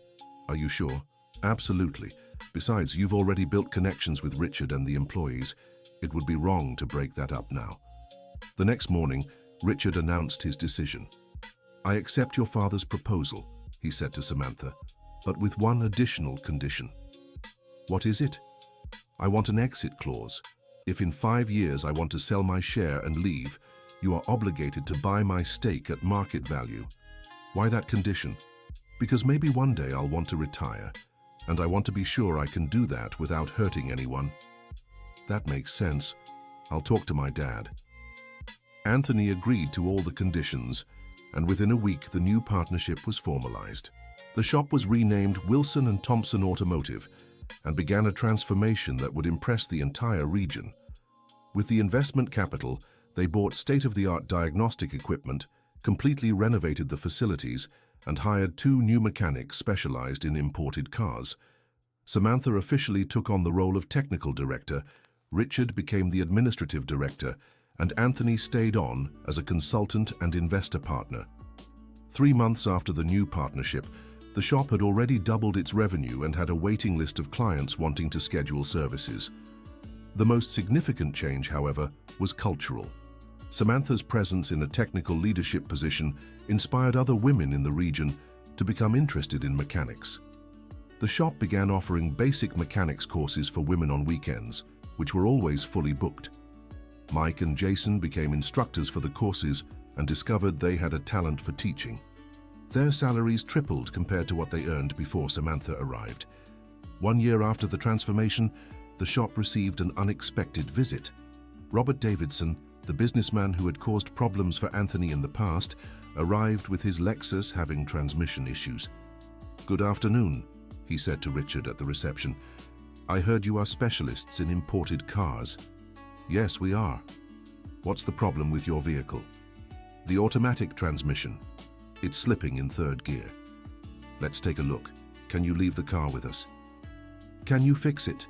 Are you sure? Absolutely. Besides, you've already built connections with Richard and the employees. It would be wrong to break that up now. The next morning, Richard announced his decision. I accept your father's proposal, he said to Samantha, but with one additional condition. What is it? I want an exit clause. If in 5 years I want to sell my share and leave, you are obligated to buy my stake at market value. Why that condition? Because maybe one day I'll want to retire, and I want to be sure I can do that without hurting anyone. That makes sense. I'll talk to my dad. Anthony agreed to all the conditions, and within a week the new partnership was formalized. The shop was renamed Wilson & Thompson Automotive and began a transformation that would impress the entire region. With the investment capital, they bought state-of-the-art diagnostic equipment, completely renovated the facilities, and hired 2 new mechanics specialized in imported cars. Samantha officially took on the role of technical director, Richard became the administrative director, and Anthony stayed on as a consultant and investor partner. 3 months after the new partnership, the shop had already doubled its revenue and had a waiting list of clients wanting to schedule services. The most significant change, however, was cultural. Samantha's presence in a technical leadership position inspired other women in the region to become interested in mechanics. The shop began offering basic mechanics courses for women on weekends, which were always fully booked. Mike and Jason became instructors for the courses and discovered they had a talent for teaching. Their salaries tripled compared to what they earned before Samantha arrived. 1 year after the transformation, the shop received an unexpected visit. Robert Davidson, the businessman who had caused problems for Anthony in the past, arrived with his Lexus having transmission issues. "Good afternoon," he said to Richard at the reception. "I heard you are specialists in imported cars." "Yes, we are." "What's the problem with your vehicle?" "The automatic transmission. It's slipping in 3rd gear." "Let's take a look. Can you leave the car with us?" "Can you fix it?"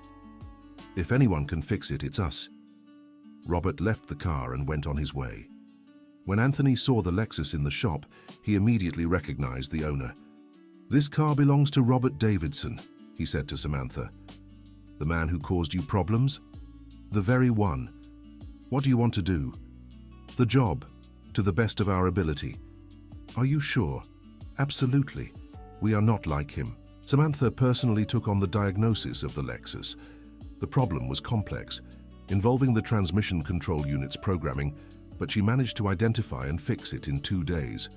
"If anyone can fix it, it's us." Robert left the car and went on his way. When Anthony saw the Lexus in the shop, he immediately recognized the owner. "This car belongs to Robert Davidson," he said to Samantha. "The man who caused you problems?" "The very one." "What do you want to do?" "The job, to the best of our ability." "Are you sure?" "Absolutely. We are not like him." Samantha personally took on the diagnosis of the Lexus. The problem was complex, involving the transmission control unit's programming, but she managed to identify and fix it in 2 days.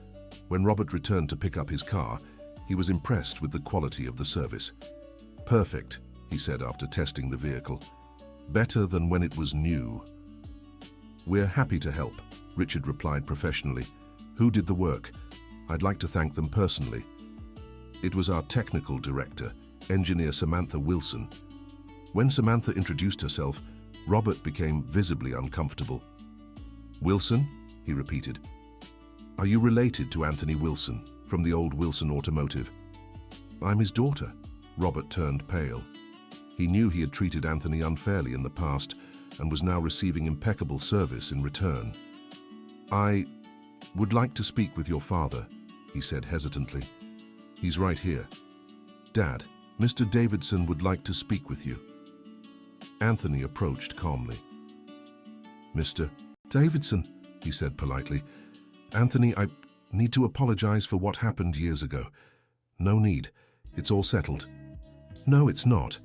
When Robert returned to pick up his car, he was impressed with the quality of the service. "Perfect," he said after testing the vehicle. "Better than when it was new." "We're happy to help," Richard replied professionally. "Who did the work? I'd like to thank them personally." It was our technical director, engineer Samantha Wilson. When Samantha introduced herself, Robert became visibly uncomfortable. "Wilson?" he repeated. Are you related to Anthony Wilson from the old Wilson Automotive? I'm his daughter. Robert turned pale. He knew he had treated Anthony unfairly in the past and was now receiving impeccable service in return. I would like to speak with your father, he said hesitantly. He's right here. Dad, Mr. Davidson would like to speak with you. Anthony approached calmly. Mr. Davidson, he said politely. Anthony, I need to apologize for what happened years ago. No need. It's all settled. No, it's not.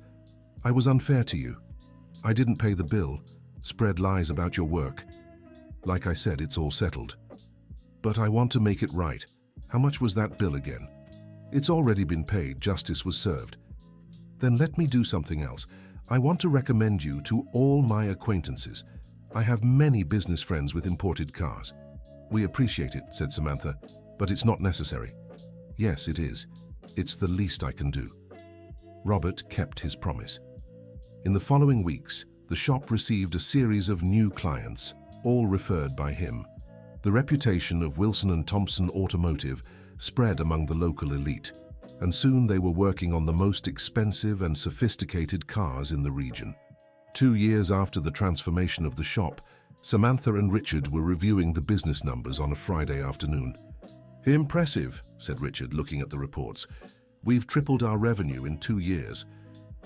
I was unfair to you. I didn't pay the bill, spread lies about your work. Like I said, it's all settled. But I want to make it right. How much was that bill again? It's already been paid, justice was served. Then let me do something else. I want to recommend you to all my acquaintances. I have many business friends with imported cars. We appreciate it, said Samantha, but it's not necessary. Yes, it is. It's the least I can do. Robert kept his promise. In the following weeks, the shop received a series of new clients, all referred by him. The reputation of Wilson & Thompson Automotive spread among the local elite, and soon they were working on the most expensive and sophisticated cars in the region. 2 years after the transformation of the shop, Samantha and Richard were reviewing the business numbers on a Friday afternoon. Impressive, said Richard, looking at the reports. We've tripled our revenue in 2 years.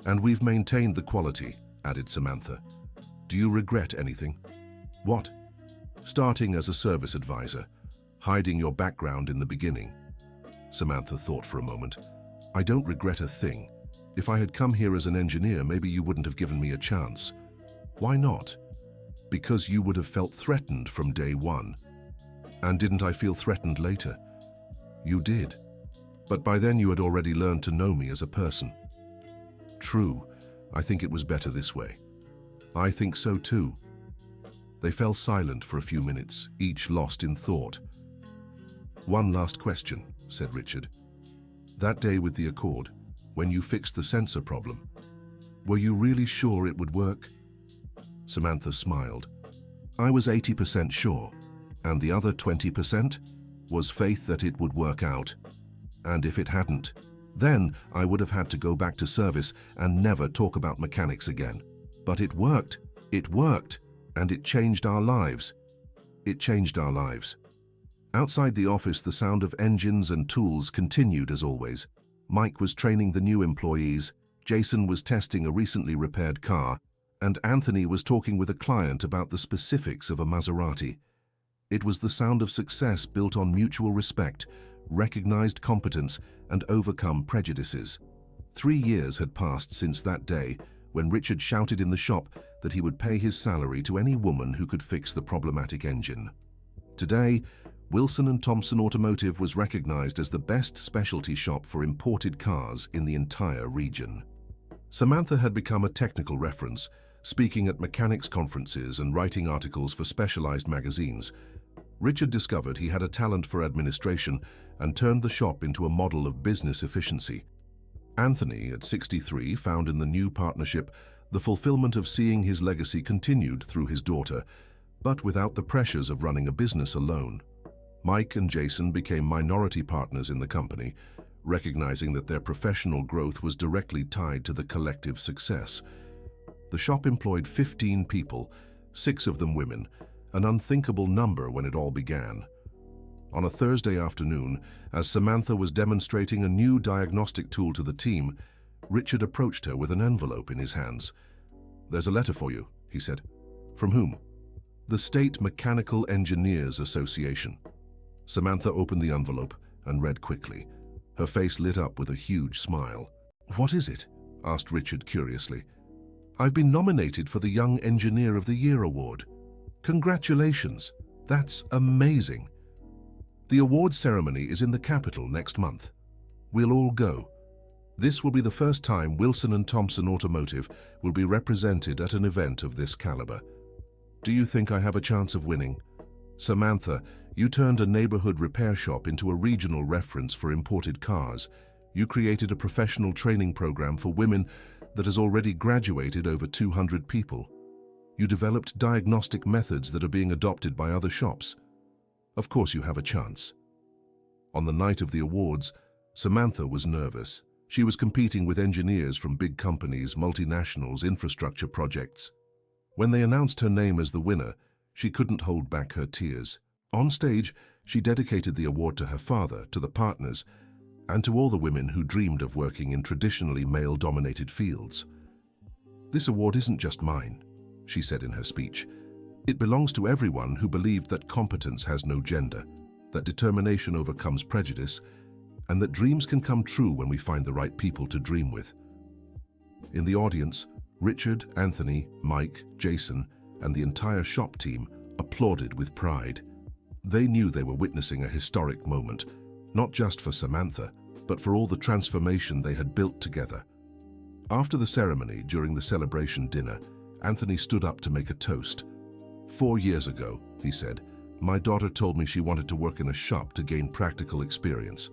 And we've maintained the quality, added Samantha. Do you regret anything? What? Starting as a service advisor, hiding your background in the beginning. Samantha thought for a moment. I don't regret a thing. If I had come here as an engineer, maybe you wouldn't have given me a chance. Why not? Because you would have felt threatened from day one. And didn't I feel threatened later? You did. But by then you had already learned to know me as a person. True. I think it was better this way. I think so too. They fell silent for a few minutes, each lost in thought. One last question, said Richard. That day with the Accord, when you fixed the sensor problem, were you really sure it would work? Samantha smiled. I was 80% sure, and the other 20% was faith that it would work out. And if it hadn't, then I would have had to go back to service and never talk about mechanics again. But it worked, and it changed our lives. It changed our lives. Outside the office, the sound of engines and tools continued as always. Mike was training the new employees, Jason was testing a recently repaired car, and Anthony was talking with a client about the specifics of a Maserati. It was the sound of success built on mutual respect, recognized competence, and overcome prejudices. 3 years had passed since that day when Richard shouted in the shop that he would pay his salary to any woman who could fix the problematic engine. Today, Wilson & Thompson Automotive was recognized as the best specialty shop for imported cars in the entire region. Samantha had become a technical reference, speaking at mechanics conferences and writing articles for specialized magazines. Richard discovered he had a talent for administration and turned the shop into a model of business efficiency. Anthony, at 63, found in the new partnership the fulfillment of seeing his legacy continued through his daughter, but without the pressures of running a business alone. Mike and Jason became minority partners in the company, recognizing that their professional growth was directly tied to the collective success. The shop employed 15 people, 6 of them women, an unthinkable number when it all began. On a Thursday afternoon, as Samantha was demonstrating a new diagnostic tool to the team, Richard approached her with an envelope in his hands. "There's a letter for you," he said. "From whom?" "The State Mechanical Engineers Association." Samantha opened the envelope and read quickly. Her face lit up with a huge smile. "What is it?" asked Richard curiously. "I've been nominated for the Young Engineer of the Year award." "Congratulations! That's amazing!" "The award ceremony is in the capital next month. We'll all go. This will be the first time Wilson & Thompson Automotive will be represented at an event of this caliber. Do you think I have a chance of winning? Samantha, you turned a neighborhood repair shop into a regional reference for imported cars. You created a professional training program for women that has already graduated over 200 people. You developed diagnostic methods that are being adopted by other shops. Of course you have a chance. On the night of the awards, Samantha was nervous. She was competing with engineers from big companies, multinationals, infrastructure projects. When they announced her name as the winner, she couldn't hold back her tears. On stage, she dedicated the award to her father, to the partners, and to all the women who dreamed of working in traditionally male-dominated fields. "This award isn't just mine," she said in her speech. "It belongs to everyone who believed that competence has no gender, that determination overcomes prejudice, and that dreams can come true when we find the right people to dream with." In the audience, Richard, Anthony, Mike, Jason, and the entire shop team applauded with pride. They knew they were witnessing a historic moment, not just for Samantha, but for all the transformation they had built together. After the ceremony, during the celebration dinner, Anthony stood up to make a toast. "4 years ago," he said, "my daughter told me she wanted to work in a shop to gain practical experience.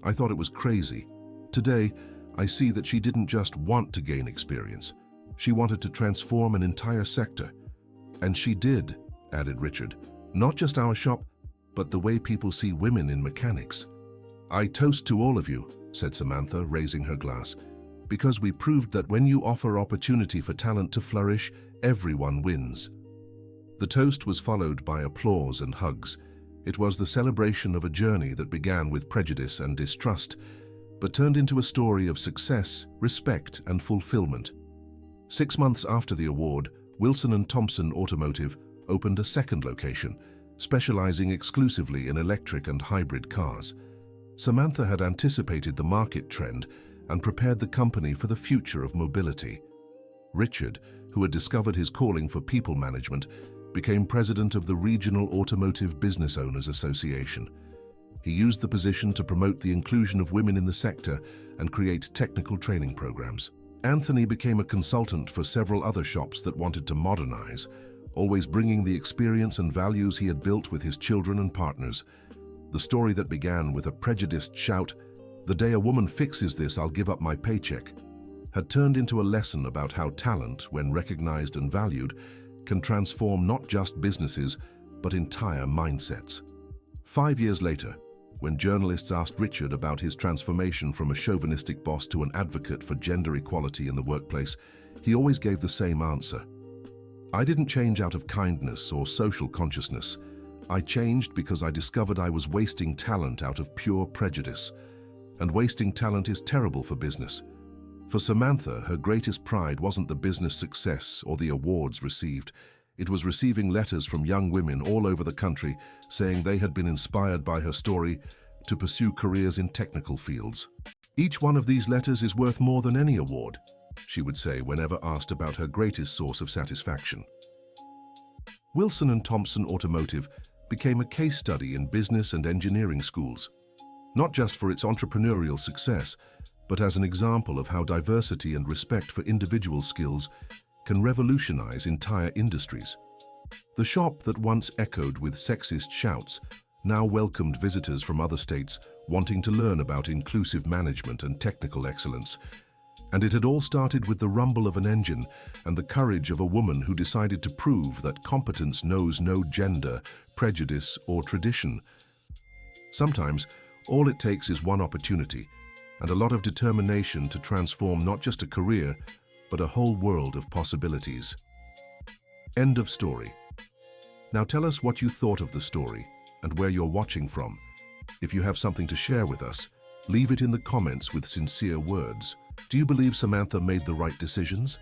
I thought it was crazy. Today, I see that she didn't just want to gain experience. She wanted to transform an entire sector. And she did," added Richard. "Not just our shop, but the way people see women in mechanics." "I toast to all of you," said Samantha, raising her glass, "because we proved that when you offer opportunity for talent to flourish, everyone wins." The toast was followed by applause and hugs. It was the celebration of a journey that began with prejudice and distrust, but turned into a story of success, respect, and fulfillment. 6 months after the award, Wilson & Thompson Automotive opened a second location, specializing exclusively in electric and hybrid cars. Samantha had anticipated the market trend and prepared the company for the future of mobility. Richard, who had discovered his calling for people management, became president of the Regional Automotive Business Owners Association. He used the position to promote the inclusion of women in the sector and create technical training programs. Anthony became a consultant for several other shops that wanted to modernize, always bringing the experience and values he had built with his children and partners. The story that began with a prejudiced shout, "The day a woman fixes this, I'll give up my paycheck," had turned into a lesson about how talent, when recognized and valued, can transform not just businesses, but entire mindsets. 5 years later, when journalists asked Richard about his transformation from a chauvinistic boss to an advocate for gender equality in the workplace, he always gave the same answer. "I didn't change out of kindness or social consciousness. I changed because I discovered I was wasting talent out of pure prejudice. And wasting talent is terrible for business." For Samantha, her greatest pride wasn't the business success or the awards received. It was receiving letters from young women all over the country saying they had been inspired by her story to pursue careers in technical fields. "Each one of these letters is worth more than any award," she would say whenever asked about her greatest source of satisfaction. Wilson & Thompson Automotive became a case study in business and engineering schools, not just for its entrepreneurial success, but as an example of how diversity and respect for individual skills can revolutionize entire industries. The shop that once echoed with sexist shouts now welcomed visitors from other states wanting to learn about inclusive management and technical excellence. And it had all started with the rumble of an engine and the courage of a woman who decided to prove that competence knows no gender, prejudice, or tradition. Sometimes, all it takes is one opportunity and a lot of determination to transform not just a career, but a whole world of possibilities. End of story. Now tell us what you thought of the story and where you're watching from. If you have something to share with us, leave it in the comments with sincere words. Do you believe Samantha made the right decisions?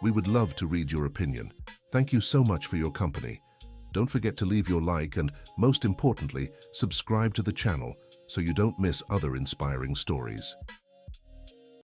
We would love to read your opinion. Thank you so much for your company. Don't forget to leave your like and, most importantly, subscribe to the channel so you don't miss other inspiring stories.